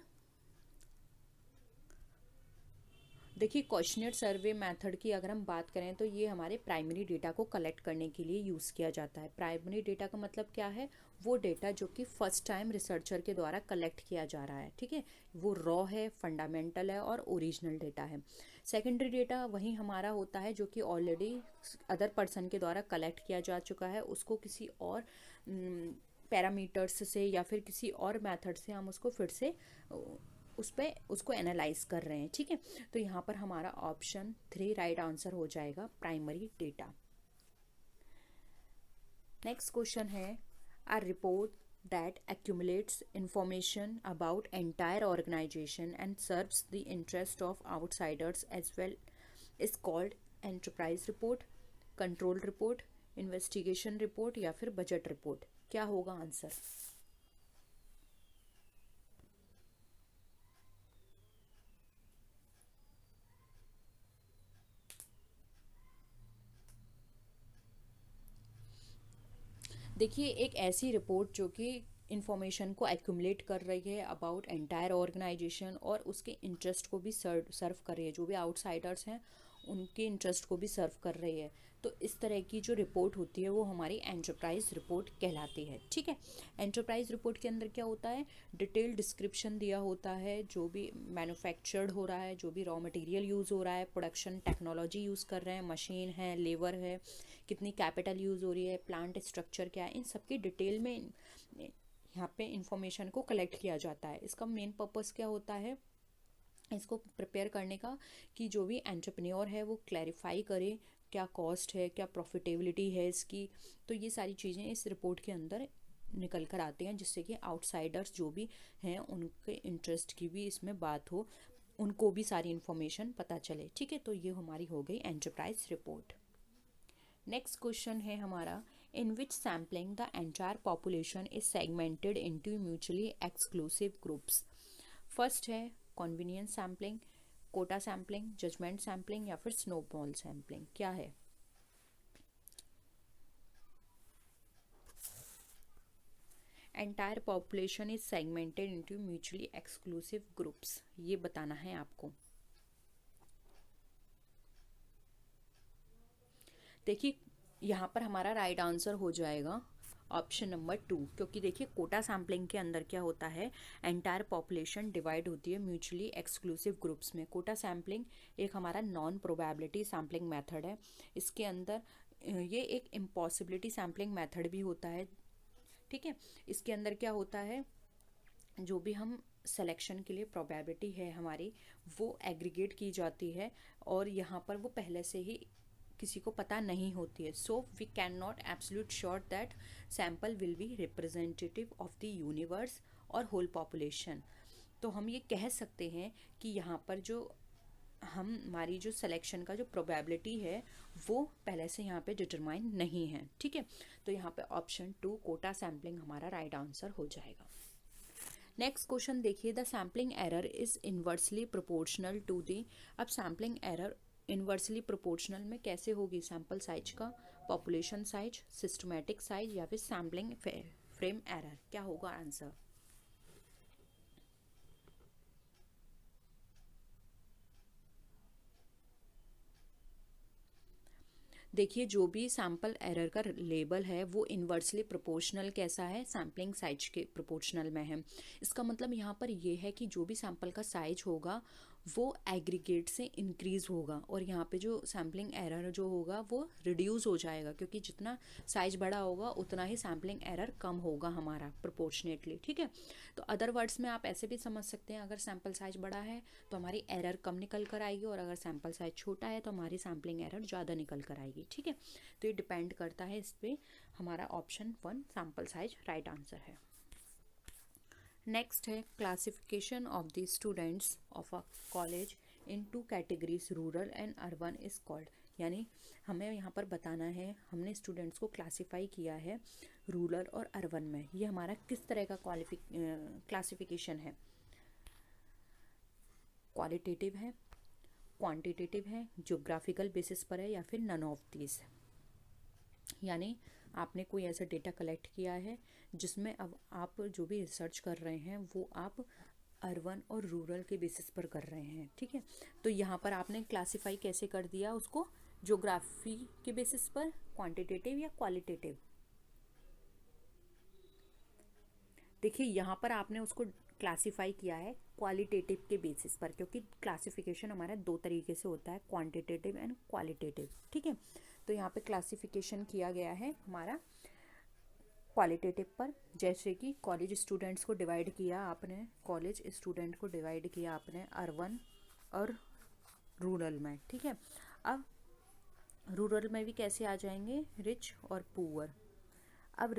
देखिए क्वेश्चनर सर्वे मेथड की अगर हम बात करें तो ये हमारे प्राइमरी डेटा को कलेक्ट करने के लिए यूज़ किया जाता है। प्राइमरी डेटा का मतलब क्या है? वो डेटा जो कि फर्स्ट टाइम रिसर्चर के द्वारा कलेक्ट किया जा रहा है, ठीक है, वो रॉ है, फंडामेंटल है और ओरिजिनल डेटा है। सेकेंडरी डेटा वही हमारा होता है जो कि ऑलरेडी अदर पर्सन के द्वारा कलेक्ट किया जा चुका है, उसको किसी और पैरामीटर्स से या फिर किसी और मेथड से हम उसको फिर से उस पर उसको एनालाइज कर रहे हैं, ठीक है। तो यहाँ पर हमारा ऑप्शन 3 राइट आंसर हो जाएगा, प्राइमरी डेटा। नेक्स्ट क्वेश्चन है, a report that accumulates information about entire organization and serves the interest of outsiders as well is called enterprise report, control report, investigation report, या फिर budget report। क्या होगा आंसर? देखिए एक ऐसी रिपोर्ट जो कि इंफॉर्मेशन को एक्यूमुलेट कर रही है अबाउट एंटायर ऑर्गेनाइजेशन और उसके इंटरेस्ट को भी सर्व कर रही है, जो भी आउटसाइडर्स हैं उनके इंटरेस्ट को भी सर्व कर रही है। तो इस तरह की जो रिपोर्ट होती है वो हमारी एंटरप्राइज रिपोर्ट कहलाती है, ठीक है। एंटरप्राइज रिपोर्ट के अंदर क्या होता है? डिटेल डिस्क्रिप्शन दिया होता है, जो भी मैन्युफैक्चर्ड हो रहा है, जो भी रॉ मटेरियल यूज़ हो रहा है, प्रोडक्शन टेक्नोलॉजी यूज़ कर रहे हैं, मशीन है, लेबर है, कितनी कैपिटल यूज़ हो रही है, प्लांट स्ट्रक्चर क्या है, इन सब की डिटेल में यहाँ पे इंफॉर्मेशन को कलेक्ट किया जाता है। इसका मेन पर्पस क्या होता है इसको प्रिपेयर करने का, कि जो भी एंटरप्रेन्योर है वो क्लैरिफाई करे क्या कॉस्ट है, क्या प्रॉफिटेबिलिटी है इसकी। तो ये सारी चीज़ें इस रिपोर्ट के अंदर निकल कर आती हैं, जिससे कि आउटसाइडर्स जो भी हैं उनके इंटरेस्ट की भी इसमें बात हो, उनको भी सारी इन्फॉर्मेशन पता चले, ठीक है। तो ये हमारी हो गई एंटरप्राइज रिपोर्ट। नेक्स्ट क्वेश्चन है हमारा, in which sampling the entire population is segmented into mutually exclusive groups. First है convenience sampling, quota sampling, judgement sampling, या फिर स्नोबॉल सैम्पलिंग। क्या है? Entire population is segmented into mutually exclusive groups, ये बताना है आपको। देखिए यहाँ पर हमारा राइट आंसर हो जाएगा ऑप्शन नंबर 2, क्योंकि देखिए कोटा सैम्पलिंग के अंदर क्या होता है, एंटायर पॉपुलेशन डिवाइड होती है म्यूचुअली एक्सक्लूसिव ग्रुप्स में। कोटा सैम्पलिंग एक हमारा नॉन प्रोबेबिलिटी सैम्पलिंग मेथड है, इसके अंदर ये एक इम्पॉसिबिलिटी सैम्पलिंग मेथड भी होता है, ठीक है। इसके अंदर क्या होता है, जो भी हम सिलेक्शन के लिए प्रोबेबिलिटी है हमारी वो एग्रीगेट की जाती है, और यहाँ पर वो पहले से ही किसी को पता नहीं होती है। So we can not absolute sure that sample will be representative of the universe और होल पॉपुलेशन। तो हम ये कह सकते हैं कि यहाँ पर जो हमारी जो सिलेक्शन का जो प्रोबेबिलिटी है वो पहले से यहाँ पे डिटरमाइन नहीं है, ठीक है। तो यहाँ पे ऑप्शन 2 कोटा सैम्पलिंग हमारा राइट आंसर हो जाएगा। नेक्स्ट क्वेश्चन देखिए, the sampling error is inversely proportional to the. अब सैम्पलिंग एरर इन्वर्सली प्रोपोर्शनल में कैसे होगी? सैम्पल साइज का, पॉपुलेशन साइज, सिस्टमैटिक साइज, या फिर सैम्पलिंग फ्रेम एरर। क्या होगा आंसर? देखिए जो भी सैम्पल एरर का लेबल है वो इन्वर्सली प्रोपोर्शनल कैसा है, सैम्पलिंग साइज के प्रोपोर्शनल में है। इसका मतलब यहाँ पर ये है कि जो भी सैम्पल का साइज होगा वो एग्रीगेट से इंक्रीज़ होगा, और यहाँ पे जो सैम्पलिंग एरर जो होगा वो रिड्यूस हो जाएगा, क्योंकि जितना साइज बड़ा होगा उतना ही सैम्पलिंग एरर कम होगा हमारा प्रोपोर्शनेटली। ठीक है, तो अदर वर्ड्स में आप ऐसे भी समझ सकते हैं, अगर सैम्पल साइज बड़ा है तो हमारी एरर कम निकल कर आएगी, और अगर सैम्पल साइज छोटा है तो हमारी सैम्पलिंग एरर ज़्यादा निकल कर आएगी। ठीक है, तो ये डिपेंड करता है इस पर। हमारा option 1 sample size right answer है। नेक्स्ट है classification of the students of a college in two categories rural and urban is called. यानी हमें यहाँ पर बताना है, हमने स्टूडेंट्स को क्लासिफाई किया है रूरल और अर्बन में। ये हमारा किस तरह का क्लासिफिकेशन है, क्वालिटेटिव है, क्वांटिटेटिव है, ज्योग्राफिकल बेसिस पर है, या फिर नन ऑफ दीज। यानी आपने कोई ऐसा डेटा कलेक्ट किया है जिसमें अब आप जो भी रिसर्च कर रहे हैं वो आप अर्बन और रूरल के बेसिस पर कर रहे हैं। ठीक है, तो यहाँ पर आपने क्लासिफाई कैसे कर दिया उसको, ज्योग्राफी के बेसिस पर, क्वांटिटेटिव या क्वालिटेटिव। देखिए यहाँ पर आपने उसको क्लासिफाई किया है क्वालिटेटिव के बेसिस पर, क्योंकि क्लासिफिकेशन हमारा दो तरीके से होता है, क्वांटिटेटिव एंड क्वालिटेटिव। ठीक है, तो यहाँ पे क्लासिफिकेशन किया गया है हमारा क्वालिटेटिव पर। जैसे कि कॉलेज स्टूडेंट्स को डिवाइड किया आपने, कॉलेज स्टूडेंट को डिवाइड किया आपने अर्बन और रूरल में। ठीक है, अब रूरल में भी कैसे आ जाएंगे, रिच और पुअर। अब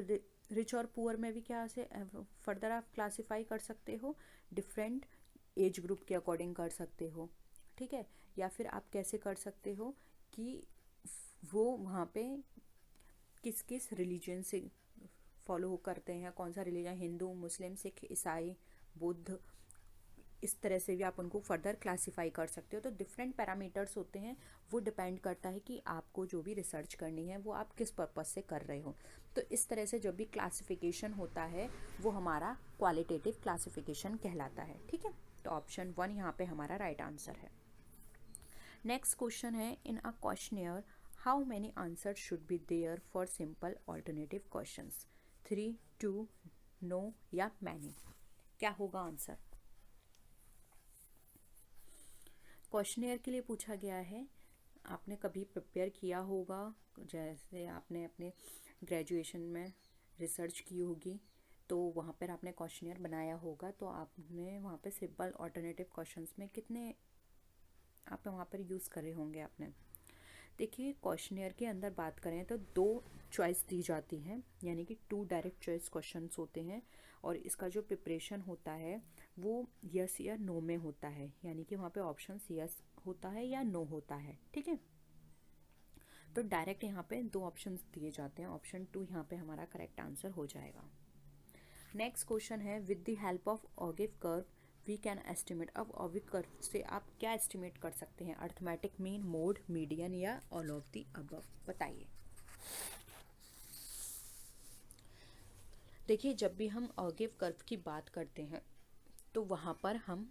रिच और पुअर में भी क्या से फर्दर आप क्लासिफाई कर सकते हो, डिफरेंट एज ग्रुप के अकॉर्डिंग कर सकते हो। ठीक है, या फिर आप कैसे कर सकते हो कि वो वहाँ पे किस किस रिलीजन से फॉलो करते हैं, कौन सा रिलीजन, हिंदू, मुस्लिम, सिख, ईसाई, बुद्ध, इस तरह से भी आप उनको फर्दर क्लासिफाई कर सकते हो। तो डिफरेंट पैरामीटर्स होते हैं, वो डिपेंड करता है कि आपको जो भी रिसर्च करनी है वो आप किस पर्पस से कर रहे हो। तो इस तरह से जब भी क्लासिफिकेशन होता है वो हमारा क्वालिटेटिव क्लासिफिकेशन कहलाता है। ठीक है, तो ऑप्शन 1 यहाँ पे हमारा राइट आंसर है। नेक्स्ट क्वेश्चन है, in a questionnaire how many answer should be there for simple alternative questions, 3, 2, no या मैनी। क्या होगा आंसर? क्वेश्चनियर के लिए पूछा गया है, आपने कभी प्रिपेयर किया होगा, जैसे आपने अपने ग्रेजुएशन में रिसर्च की होगी तो वहाँ पर आपने क्वेश्चनियर बनाया होगा, तो आपने वहाँ पे सिंपल ऑल्टरनेटिव क्वेश्चंस में कितने आप वहाँ पर यूज़ करे होंगे आपने। देखिए क्वेश्चनियर के अंदर बात करें तो 2 चॉइस दी जाती हैं, यानी कि 2 डायरेक्ट चॉइस क्वेश्चंस होते हैं, और इसका जो प्रिपरेशन होता है वो यस या नो में होता है, यानी कि वहाँ पे ऑप्शन यस होता है या नो होता है। ठीक है, तो डायरेक्ट यहाँ पे 2 ऑप्शंस दिए जाते हैं, ऑप्शन 2 यहाँ पे हमारा करेक्ट आंसर हो जाएगा। नेक्स्ट क्वेश्चन है, with the help of ogive curve we can estimate. अब ऑगिव कर्व से आप क्या एस्टिमेट कर सकते हैं, अर्थमेटिक मीन, मोड, मीडियन या ऑल ऑफ द अबव, बताइए। देखिए जब भी हम ऑगिव कर्व की बात करते हैं तो वहाँ पर हम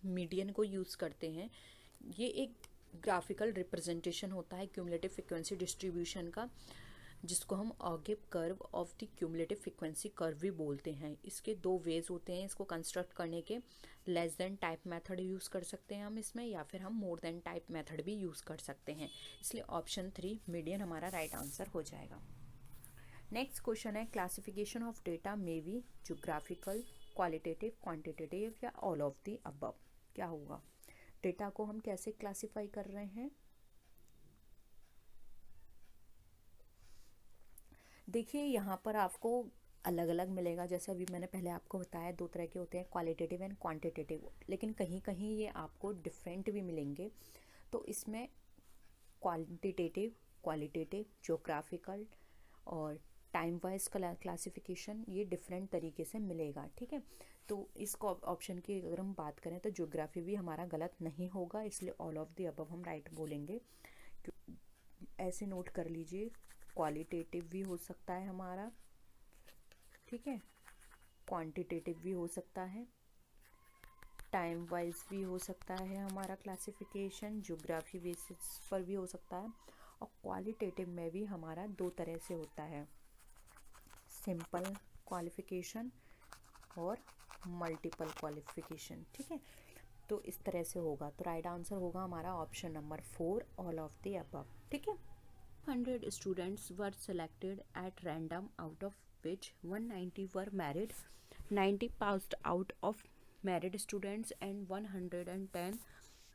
मीडियन को यूज़ करते हैं। ये एक ग्राफिकल रिप्रेजेंटेशन होता है क्यूमुलेटिव फ्रीक्वेंसी डिस्ट्रीब्यूशन का, जिसको हम ogive curve of the cumulative frequency curve भी बोलते हैं। इसके 2 वेज होते हैं इसको कंस्ट्रक्ट करने के, less than type method use कर सकते हैं हम इसमें, या फिर हम मोर देन टाइप मेथड भी यूज़ कर सकते हैं। इसलिए ऑप्शन 3 मीडियन हमारा राइट आंसर हो जाएगा। नेक्स्ट क्वेश्चन है, classification of data may be geographical, qualitative, quantitative या ऑल ऑफ द अबव। क्या होगा, डेटा को हम कैसे क्लासिफाई कर रहे हैं? देखिए यहाँ पर आपको अलग अलग मिलेगा, जैसे अभी मैंने पहले आपको बताया 2 तरह के होते हैं, क्वालिटेटिव एंड क्वांटिटेटिव, लेकिन कहीं कहीं ये आपको डिफरेंट भी मिलेंगे। तो इसमें क्वांटिटेटिव, क्वालिटेटिव, ज्योग्राफिकल और टाइम वाइज क्लासिफिकेशन ये डिफरेंट तरीके से मिलेगा। ठीक है, तो इस ऑप्शन की अगर हम बात करें तो ज्योग्राफी भी हमारा गलत नहीं होगा, इसलिए ऑल ऑफ द अबव हम राइट बोलेंगे। ऐसे नोट कर लीजिए, क्वालिटेटिव भी हो सकता है हमारा, ठीक है, क्वांटिटेटिव भी हो सकता है, टाइम वाइज भी हो सकता है हमारा क्लासिफिकेशन, ज्योग्राफी बेसिस पर भी हो सकता है, और क्वालिटेटिव में भी हमारा दो तरह से होता है, सिंपल क्वालिफिकेशन और मल्टीपल क्वालिफिकेशन। ठीक है, तो इस तरह से होगा। तो राइट आंसर होगा हमारा option number 4, all of the above. ठीक है, 100 students were selected at random, out of which 190 were married, 90 passed out of married students and 110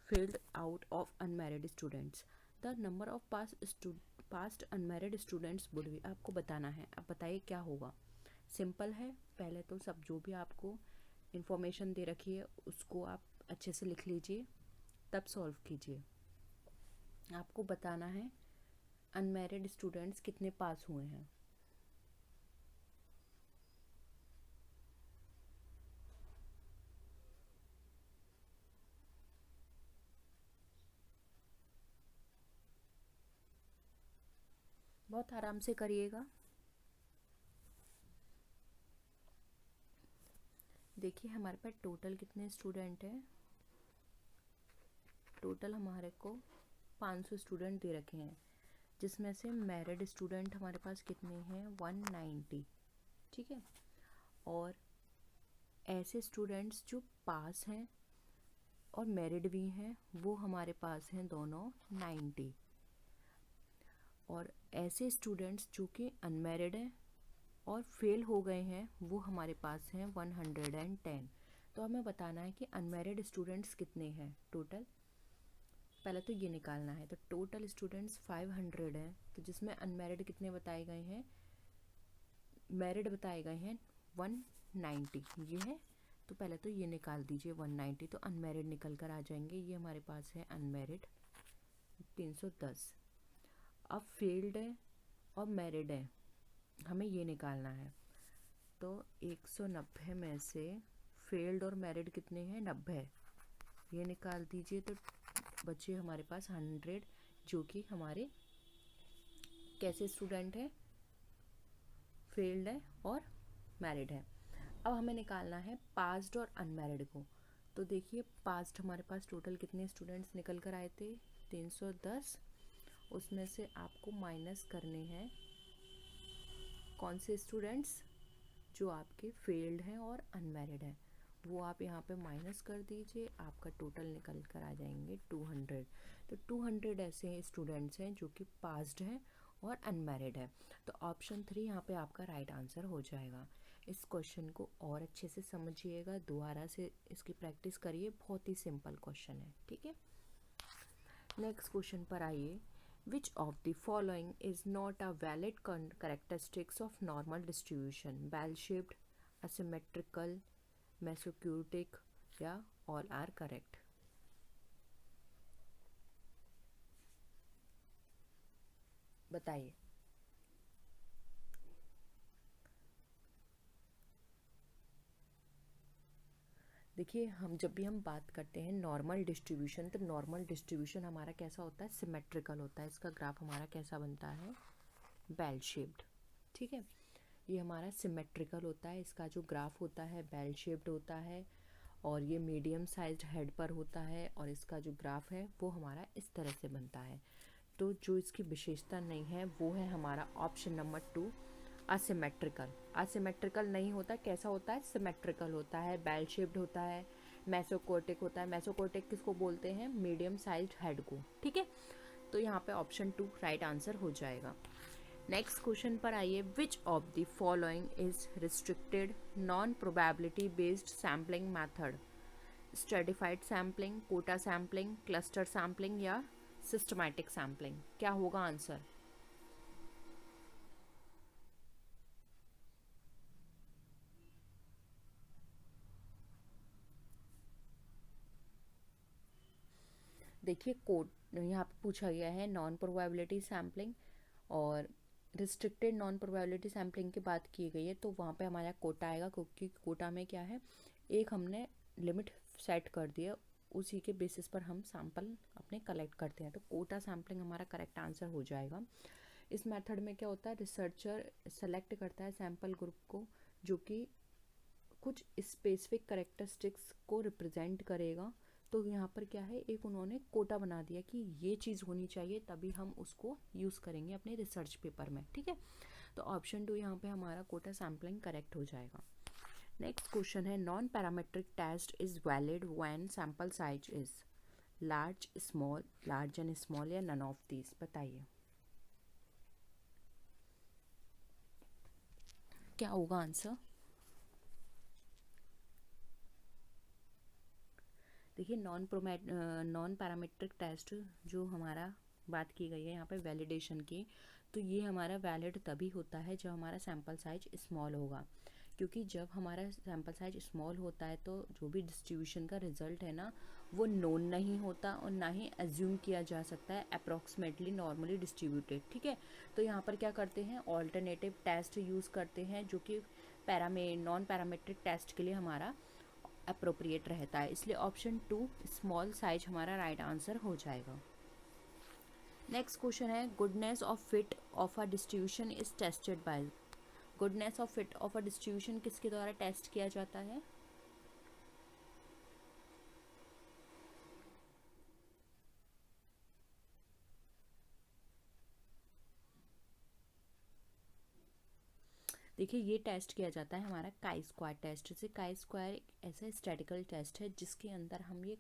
failed out of unmarried students. The number of passed unmarried students would be, आपको बताना है। अब बताइए क्या होगा। सिंपल है, पहले तो सब जो भी आपको इंफॉर्मेशन दे रखी है उसको आप अच्छे से लिख लीजिए, तब सॉल्व कीजिए। आपको बताना है अनमैरिड स्टूडेंट्स कितने पास हुए हैं। बहुत आराम से करिएगा। देखिए हमारे पास टोटल कितने स्टूडेंट हैं। टोटल हमारे को 500 स्टूडेंट दे रखे हैं, जिसमें से मैरिड स्टूडेंट हमारे पास कितने हैं, 190। ठीक है, और ऐसे स्टूडेंट्स जो पास हैं और मैरिड भी हैं वो हमारे पास हैं दोनों 90, और ऐसे स्टूडेंट्स जो कि अनमैरिड हैं और फेल हो गए हैं वो हमारे पास हैं 110। तो हमें बताना है कि अनमैरिड स्टूडेंट्स कितने हैं टोटल। पहले तो ये निकालना है। तो टोटल स्टूडेंट्स 500 हैं, तो जिसमें अनमैरिड कितने बताए गए हैं, मैरिड बताए गए हैं 190, ये है। तो पहले तो ये निकाल दीजिए 190, तो अनमैरिड निकल कर आ जाएंगे। ये हमारे पास है अनमैरिड 310। अब फेल्ड है और मैरिड है, हमें ये निकालना है। तो 190 में से फेल्ड और मैरिड कितने हैं, 90, ये निकाल दीजिए। तो बचे हमारे पास 100, जो कि हमारे कैसे स्टूडेंट हैं, फेल्ड है और मैरिड है। अब हमें निकालना है पास्ड और अनमैरिड को। तो देखिए पास्ड हमारे पास टोटल कितने स्टूडेंट्स निकल कर आए थे, 310। उसमें से आपको माइनस करने हैं कौन से स्टूडेंट्स, जो आपके फेल्ड हैं और अनमैरिड हैं, वो आप यहाँ पे माइनस कर दीजिए। आपका टोटल निकल कर आ जाएंगे 200। तो 200 ऐसे स्टूडेंट्स हैं जो कि पास्ड हैं और अनमैरिड है। तो ऑप्शन 3 यहाँ पे आपका राइट आंसर हो जाएगा। इस क्वेश्चन को और अच्छे से समझिएगा, दोबारा से इसकी प्रैक्टिस करिए, बहुत ही सिंपल क्वेश्चन है। ठीक है, नेक्स्ट क्वेश्चन पर आइए। Which of the following is not a valid characteristics of normal distribution? Bell-shaped, asymmetrical, mesocutic या all are correct? बताइए। देखिए हम जब भी हम बात करते हैं नॉर्मल डिस्ट्रीब्यूशन, तो नॉर्मल डिस्ट्रीब्यूशन हमारा कैसा होता है, सिमेट्रिकल होता है। इसका ग्राफ हमारा कैसा बनता है, बेल शेप्ड। ठीक है, ये हमारा सिमेट्रिकल होता है, इसका जो ग्राफ होता है बेल शेप्ड होता है, और ये मीडियम साइज्ड हेड पर होता है, और इसका जो ग्राफ है वो हमारा इस तरह से बनता है। तो जो इसकी विशेषता नहीं है वो है हमारा ऑप्शन नंबर 2, असिमेट्रिकल। असिमेट्रिकल नहीं होता, कैसा होता है, सिमेट्रिकल होता है, बेल शेप्ड होता है, मेसोकोटिक होता है। मेसोकोटिक किसको बोलते हैं, मीडियम साइज्ड हेड को। ठीक है, तो यहाँ पे ऑप्शन 2 राइट आंसर हो जाएगा। नेक्स्ट क्वेश्चन पर आइए। Which of the following is restricted non probability based sampling method? Stratified sampling, quota sampling, cluster sampling या सिस्टमैटिक सैम्पलिंग? क्या होगा आंसर? देखिए कोड यहाँ पे पूछा गया है नॉन प्रोबेबिलिटी सैम्पलिंग और रिस्ट्रिक्टेड नॉन प्रोबेबिलिटी सैम्पलिंग की बात की गई है, तो वहाँ पे हमारा कोटा आएगा, क्योंकि कोटा में क्या है, एक हमने लिमिट सेट कर दिया, उसी के बेसिस पर हम सैंपल अपने कलेक्ट करते हैं। तो कोटा सैम्पलिंग हमारा करेक्ट आंसर हो जाएगा। इस मेथड में क्या होता है, रिसर्चर सेलेक्ट करता है सैंपल ग्रुप को जो कि कुछ स्पेसिफिक करेक्टरिस्टिक्स को रिप्रेजेंट करेगा, तो यहाँ पर क्या है, एक उन्होंने कोटा बना दिया कि ये चीज़ होनी चाहिए, तभी हम उसको यूज़ करेंगे अपने रिसर्च पेपर में, ठीक है। तो ऑप्शन 2 यहाँ पे हमारा कोटा सैम्पलिंग करेक्ट हो जाएगा। नेक्स्ट क्वेश्चन है, non parametric test is valid when sample size is large, small, large and small, या नन ऑफ दीज। बताइए क्या होगा आंसर। देखिए नॉन पैरामीट्रिक टेस्ट जो हमारा बात की गई है यहाँ पे वैलिडेशन की, तो ये हमारा वैलिड तभी होता है जब हमारा सैम्पल साइज स्मॉल होगा, क्योंकि जब हमारा सैम्पल साइज स्मॉल होता है तो जो भी डिस्ट्रीब्यूशन का रिजल्ट है ना, वो नोन नहीं होता और ना ही एज्यूम किया जा सकता है अप्रॉक्सीमेटली नॉर्मली डिस्ट्रीब्यूटेड, ठीक है। तो यहाँ पर क्या करते हैं, ऑल्टरनेटिव टेस्ट यूज़ करते हैं जो कि नॉन पैरामीट्रिक टेस्ट के लिए हमारा अप्रोप्रिएट रहता है, इसलिए ऑप्शन 2 स्मॉल साइज हमारा राइट आंसर हो जाएगा। नेक्स्ट क्वेश्चन है, goodness of fit of a distribution is tested by. Goodness of fit of a distribution किसके द्वारा टेस्ट किया जाता है। देखिए ये टेस्ट किया जाता है हमारा काई स्क्वायर टेस्ट से। काई स्क्वायर एक ऐसा स्टैटिकल टेस्ट है जिसके अंदर हम ये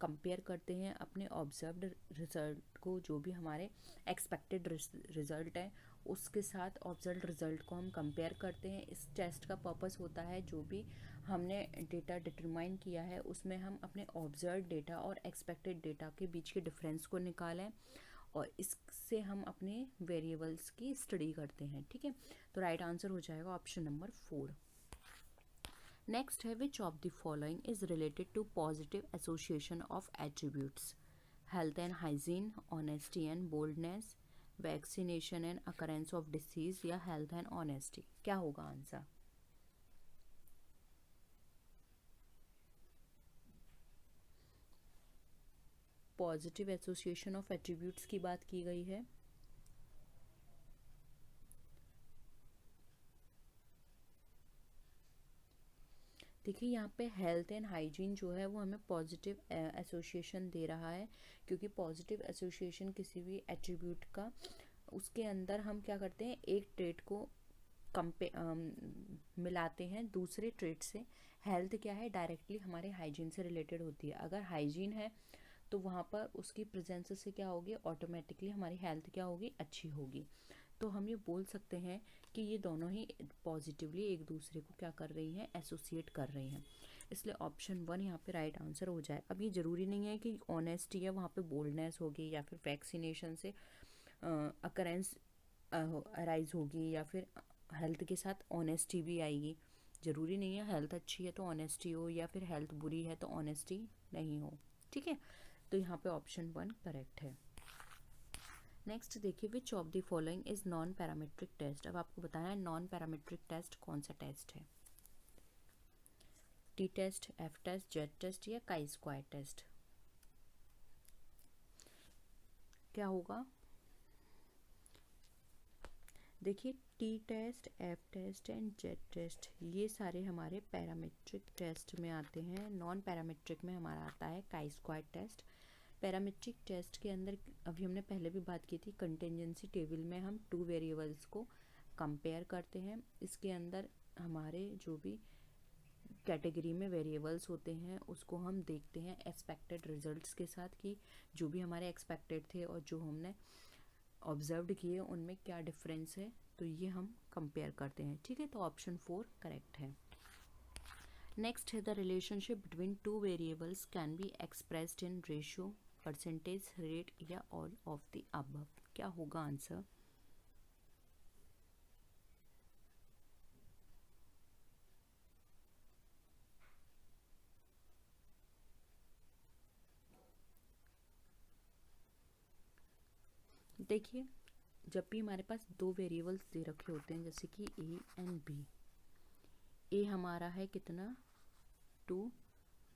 कंपेयर करते हैं अपने ऑब्जर्व्ड रिजल्ट को, जो भी हमारे एक्सपेक्टेड रिजल्ट है उसके साथ ऑब्जर्व्ड रिजल्ट को हम कंपेयर करते हैं। इस टेस्ट का पर्पस होता है जो भी हमने डेटा डिटरमाइन किया है उसमें हम अपने ऑब्जर्व्ड डेटा और एक्सपेक्टेड डेटा के बीच के डिफरेंस को निकालें और इससे हम अपने वेरिएबल्स की स्टडी करते हैं, ठीक है। तो राइट आंसर हो जाएगा ऑप्शन नंबर 4। नेक्स्ट है, which of the following is related to positive association of attributes, health and hygiene, honesty and boldness, vaccination and occurrence of disease, या हेल्थ एंड ऑनेस्टी। क्या होगा answer. Positive association of attributes की बात की गई है। देखिए यहाँ पे हेल्थ एंड हाइजीन जो है वो हमें पॉजिटिव एसोसिएशन दे रहा है, क्योंकि पॉजिटिव एसोसिएशन किसी भी एट्रीब्यूट का, उसके अंदर हम क्या करते हैं, एक ट्रेट को मिलाते हैं दूसरे ट्रेट से। हेल्थ क्या है, डायरेक्टली हमारे हाइजीन से रिलेटेड होती है। अगर हाइजीन है तो वहाँ पर उसकी प्रेजेंस से क्या होगी, ऑटोमेटिकली हमारी हेल्थ क्या होगी, अच्छी होगी। तो हम ये बोल सकते हैं कि ये दोनों ही पॉजिटिवली एक दूसरे को क्या कर रही हैं, एसोसिएट कर रही हैं, इसलिए ऑप्शन 1 यहाँ पे राइट आंसर हो जाए। अब ये ज़रूरी नहीं है कि ऑनेस्टी है वहाँ पे बोल्डनेस होगी, या फिर वैक्सीनेशन से अकरेंस अराइज होगी, या फिर हेल्थ के साथ ऑनेस्टी भी आएगी। ज़रूरी नहीं है हेल्थ अच्छी है तो ऑनेस्टी हो, या फिर हेल्थ बुरी है तो ऑनेस्टी नहीं हो, ठीक है। तो यहाँ पे ऑप्शन 1 करेक्ट है। नेक्स्ट देखिए, which of the following is non parametric test. अब आपको बताना है नॉन पैरामीट्रिक टेस्ट कौन सा टेस्ट है, T test, F test, Z test, या काई स्क्वायर टेस्ट। क्या होगा। देखिए T test, F test and Z test ये सारे हमारे पैरामीट्रिक टेस्ट में आते हैं। नॉन पैरामीट्रिक में हमारा आता है काई स्क्वायर टेस्ट। पैरामीट्रिक टेस्ट के अंदर अभी हमने पहले भी बात की थी, कंटिजेंसी टेबल में हम 2 वेरिएबल्स को कंपेयर करते हैं। इसके अंदर हमारे जो भी कैटेगरी में वेरिएबल्स होते हैं उसको हम देखते हैं एक्सपेक्टेड रिजल्ट्स के साथ, कि जो भी हमारे एक्सपेक्टेड थे और जो हमने ऑब्जर्व्ड किए उनमें क्या डिफरेंस है, तो ये हम कंपेयर करते हैं, ठीक है। तो ऑप्शन 4 करेक्ट है। नेक्स्ट है, the relationship between 2 variables can be expressed in ratio, percentage, rate, या ऑल ऑफ द अबव। क्या होगा आंसर। देखिए जब भी हमारे पास 2 वेरिएबल्स दे रखे होते हैं, जैसे कि ए एंड बी, ए हमारा है कितना 2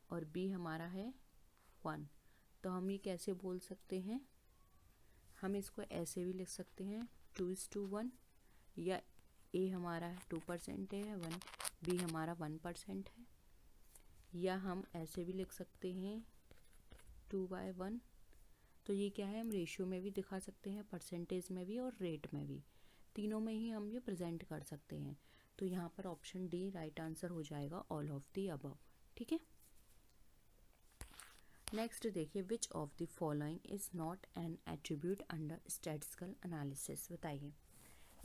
और बी हमारा है 1, तो हम ये कैसे बोल सकते हैं, हम इसको ऐसे भी लिख सकते हैं 2:1, या ए हमारा 2% है 1, बी हमारा 1% है, या हम ऐसे भी लिख सकते हैं 2/1। तो ये क्या है, हम रेशियो में भी दिखा सकते हैं, परसेंटेज में भी और रेट में भी, तीनों में ही हम ये प्रेजेंट कर सकते हैं। तो यहाँ पर ऑप्शन डी राइट आंसर हो जाएगा, ऑल ऑफ द अबव। ठीक है। नेक्स्ट देखिए, which of the following is not an attribute under statistical analysis. बताइए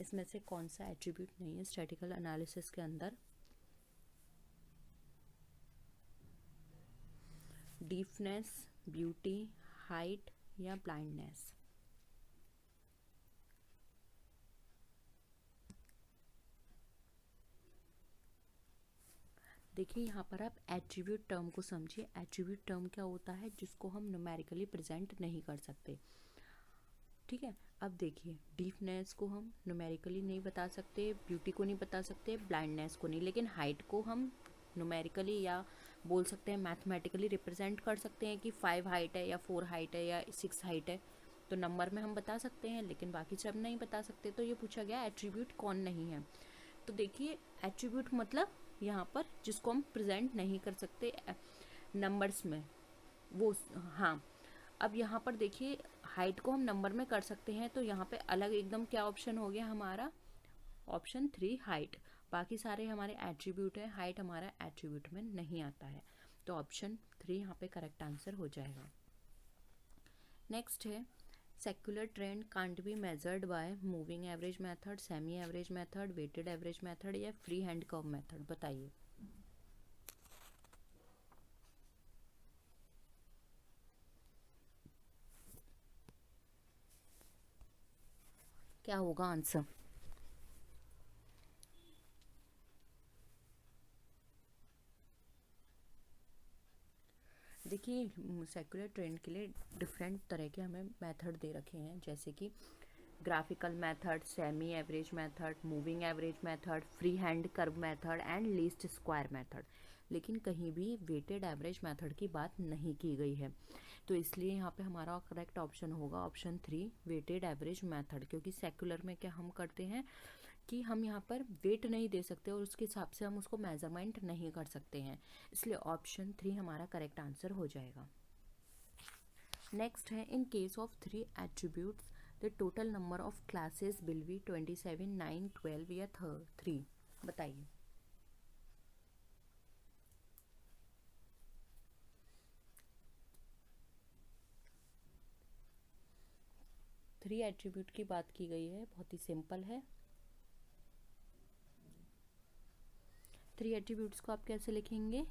इसमें से कौन सा एट्रीब्यूट नहीं है स्टैटिस्टिकल एनालिसिस के अंदर। डीफनेस, ब्यूटी, हाइट या ब्लाइंडनेस। देखिए यहाँ पर आप एट्रीब्यूट टर्म को समझिए। एट्रीब्यूट टर्म क्या होता है, जिसको हम न्यूमेरिकली प्रेजेंट नहीं कर सकते। ठीक है। अब देखिए, डीफनेस को हम न्यूमेरिकली नहीं बता सकते, ब्यूटी को नहीं बता सकते, ब्लाइंडनेस को नहीं, लेकिन हाइट को हम न्यूमेरिकली या बोल सकते हैं मैथमेटिकली रिप्रेजेंट कर सकते हैं कि 5 हाइट है या 4 हाइट है या 6 हाइट है। तो नंबर में हम बता सकते हैं, लेकिन बाकी सब नहीं बता सकते। तो ये पूछा गया एट्रीब्यूट कौन नहीं है। तो देखिए एट्रीब्यूट मतलब यहाँ पर जिसको हम प्रेजेंट नहीं कर सकते नंबर्स में, वो। हाँ, अब यहाँ पर देखिए हाइट को हम नंबर में कर सकते हैं, तो यहाँ पे अलग एकदम क्या ऑप्शन हो गया हमारा, ऑप्शन 3 हाइट। बाकी सारे हमारे एट्रीब्यूट है, हाइट हमारा एट्रीब्यूट में नहीं आता है। तो ऑप्शन 3 यहाँ पे करेक्ट आंसर हो जाएगा। नेक्स्ट है, secular trend can't be measured by moving average method, semi average method, weighted average method या फ्री हैंड कर्व मेथड। बताइए क्या होगा आंसर। देखिए सेक्युलर ट्रेंड के लिए डिफरेंट तरह के हमें मेथड दे रखे हैं, जैसे कि graphical method, semi average method, moving average method, free hand curve method and least square method. लेकिन कहीं भी वेटेड एवरेज मेथड की बात नहीं की गई है। तो इसलिए यहाँ पे हमारा करेक्ट ऑप्शन होगा ऑप्शन 3 वेटेड एवरेज मेथड, क्योंकि सेक्युलर में क्या हम करते हैं कि हम यहाँ पर वेट नहीं दे सकते और उसके हिसाब से हम उसको मेजरमेंट नहीं कर सकते हैं। इसलिए ऑप्शन 3 हमारा करेक्ट आंसर हो जाएगा। नेक्स्ट है, in case of 3 attributes the total number of classes will be 27, 9, 12 या 3। बताइए थ्री एट्रीब्यूट की बात की गई है, बहुत ही सिंपल है। 3 एट्रीब्यूट्स को आप कैसे लिखेंगे,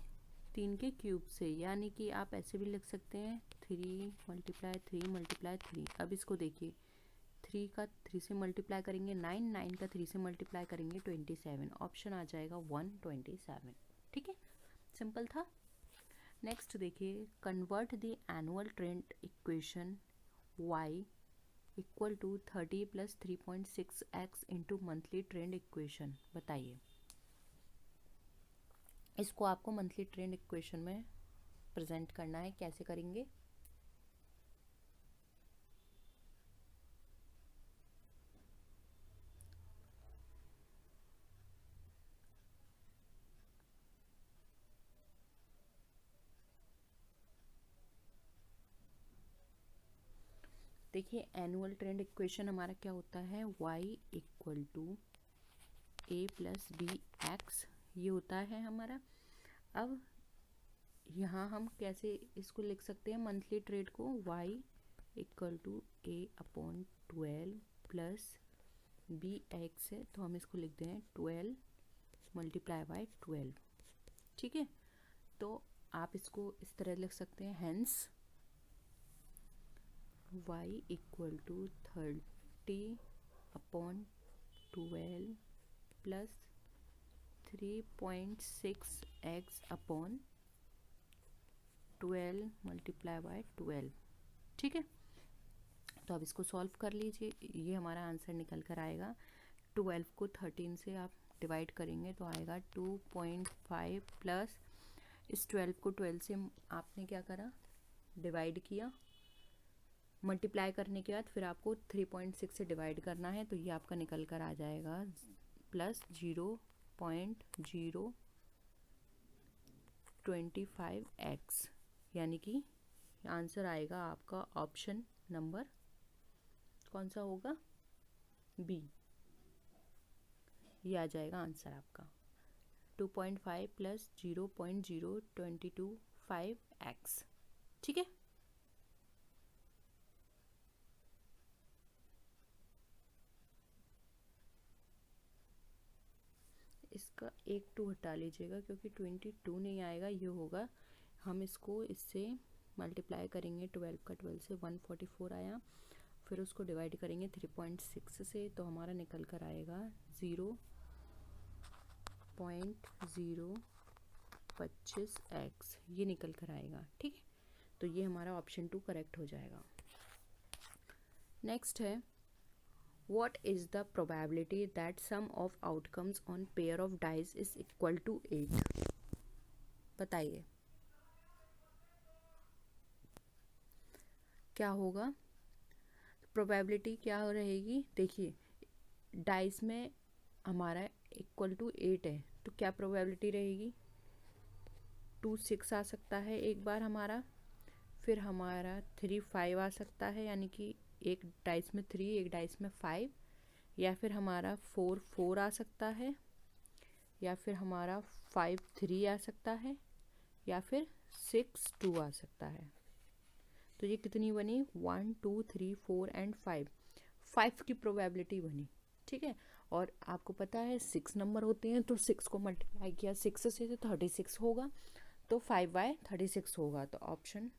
3 के क्यूब से, यानी कि आप ऐसे भी लिख सकते हैं 3 × 3 × 3। अब इसको देखिए, 3 का 3 से मल्टीप्लाई करेंगे 9, 9 का 3 से मल्टीप्लाई करेंगे 27। ऑप्शन आ जाएगा 127। ठीक है, सिंपल था। नेक्स्ट देखिए, convert the annual trend equation y equal to 30 + 3.6x into monthly trend equation. बताइए इसको आपको मंथली ट्रेंड इक्वेशन में प्रेजेंट करना है, कैसे करेंगे। देखिए एनुअल ट्रेंड इक्वेशन हमारा क्या होता है, y equal to a + bx, ये होता है हमारा। अब यहाँ हम कैसे इसको लिख सकते हैं मंथली ट्रेड को, y equal to a/12 + bx है, तो हम इसको लिखते हैं 12 × 12। ठीक है, तो आप इसको इस तरह लिख सकते हैं, hence y equal to 30/12 + 3.6x/12 × 12। ठीक है, तो अब इसको सॉल्व कर लीजिए, ये हमारा आंसर निकल कर आएगा। 12 को 13 से आप डिवाइड करेंगे तो आएगा 2.5 प्लस इस 12 को 12 से आपने क्या करा, डिवाइड किया, मल्टीप्लाई करने के बाद फिर आपको 3.6 से डिवाइड करना है, तो ये आपका निकल कर आ जाएगा +0.0 25x, यानी कि आंसर आएगा आपका ऑप्शन नंबर कौन सा होगा, बी। ये आ जाएगा आंसर आपका 2.5 प्लस 0.0225x। ठीक है, इसका एक 2 हटा लीजिएगा क्योंकि 22 नहीं आएगा, ये होगा। हम इसको इससे मल्टीप्लाई करेंगे 12 का 12 से 144 आया, फिर उसको डिवाइड करेंगे 3.6 से, तो हमारा निकल कर आएगा 0.025x, ये निकल कर आएगा। ठीक है, तो ये हमारा ऑप्शन 2 करेक्ट हो जाएगा। नेक्स्ट है, What is the probability that sum of outcomes on pair of dice is equal to 8? बताइए क्या होगा, प्रोबेबिलिटी क्या रहेगी। देखिए डाइस में हमारा इक्वल टू 8 है, तो क्या प्रोबेबिलिटी रहेगी, 2 6 आ सकता है एक बार हमारा, फिर हमारा 3 5 आ सकता है, यानी कि एक डाइस में 3 एक डाइस में 5, या फिर हमारा 4 4 आ सकता है, या फिर हमारा 5 3 आ सकता है, या फिर 6 2 आ सकता है। तो ये कितनी बनी, 1 2 3 4 एंड 5 की प्रोबेबिलिटी बनी। ठीक है, और आपको पता है 6 नंबर होते हैं, तो 6 को मल्टीप्लाई किया 6 से तो 36 होगा, तो 5/36 होगा, तो ऑप्शन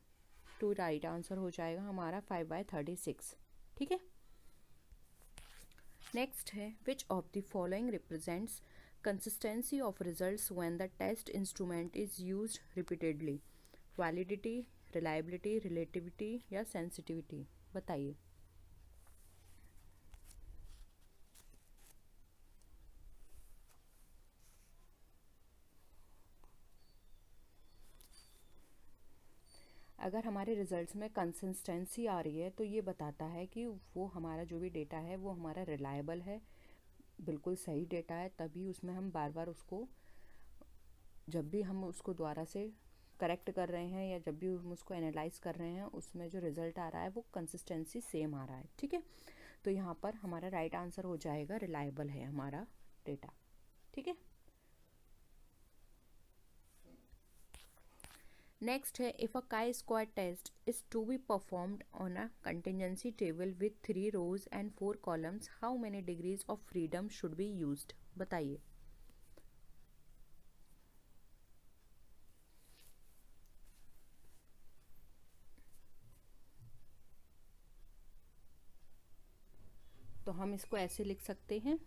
2 राइट आंसर हो जाएगा हमारा 5/36। ठीक है, नेक्स्ट है, which of the following represents consistency of results when the test instrument is used repeatedly, validity, reliability, relativity या सेंसिटिविटी। बताइए अगर हमारे रिजल्ट्स में कंसिस्टेंसी आ रही है तो ये बताता है कि वो हमारा जो भी डेटा है वो हमारा रिलायबल है, बिल्कुल सही डेटा है, तभी उसमें हम बार बार उसको, जब भी हम उसको दोबारा से करेक्ट कर रहे हैं या जब भी हम उसको एनालाइज कर रहे हैं, उसमें जो रिजल्ट आ रहा है वो कंसिस्टेंसी सेम आ रहा है। ठीक है, तो यहाँ पर हमारा राइट आंसर हो जाएगा रिलायबल है हमारा डेटा। ठीक है, नेक्स्ट है, if a chi square test is to be performed on a contingency table with 3 rows and 4 columns, how many degrees of freedom should be used. बताइए तो हम इसको ऐसे लिख सकते हैं,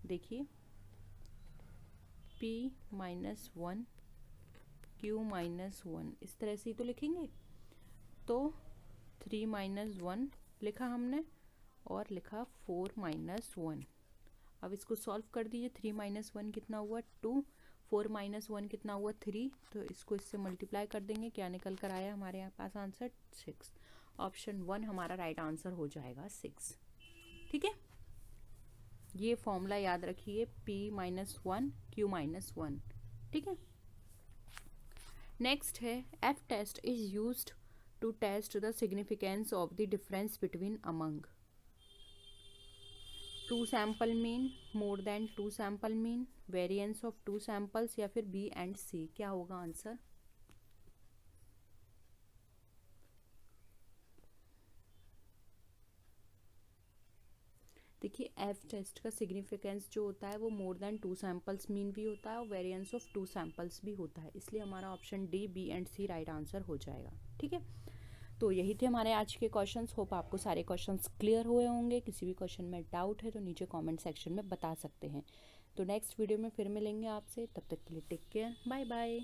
देखिए P-1 Q-1 इस तरह से ही तो लिखेंगे। तो 3-1 लिखा हमने और लिखा 4-1। अब इसको सॉल्व कर दीजिए, 3-1 कितना हुआ 2, 4-1 कितना हुआ 3, तो इसको इससे मल्टीप्लाई कर देंगे, क्या निकल कर आया हमारे यहाँ पास आंसर 6। ऑप्शन 1 हमारा राइट आंसर हो जाएगा 6। ठीक है, ये फॉर्मूला याद रखिए, P-1 Q-1। ठीक है, नेक्स्ट है, F test is used to test the significance of the difference between among 2 sample mean, more than 2 sample mean, variance of 2 samples, या फिर बी एंड सी। क्या होगा आंसर, देखिए एफ टेस्ट का सिग्निफिकेंस जो होता है वो मोर देन 2 सैंपल्स मीन भी होता है और वेरिएंस ऑफ 2 सैंपल्स भी होता है, इसलिए हमारा option D, B and C right answer हो जाएगा। ठीक है, तो यही थे हमारे आज के क्वेश्चंस। होप आपको सारे क्वेश्चंस क्लियर हुए होंगे। किसी भी क्वेश्चन में डाउट है तो नीचे कमेंट सेक्शन में बता सकते हैं। तो नेक्स्ट वीडियो में फिर मिलेंगे आपसे, तब तक के लिए टेक केयर, बाय बाय।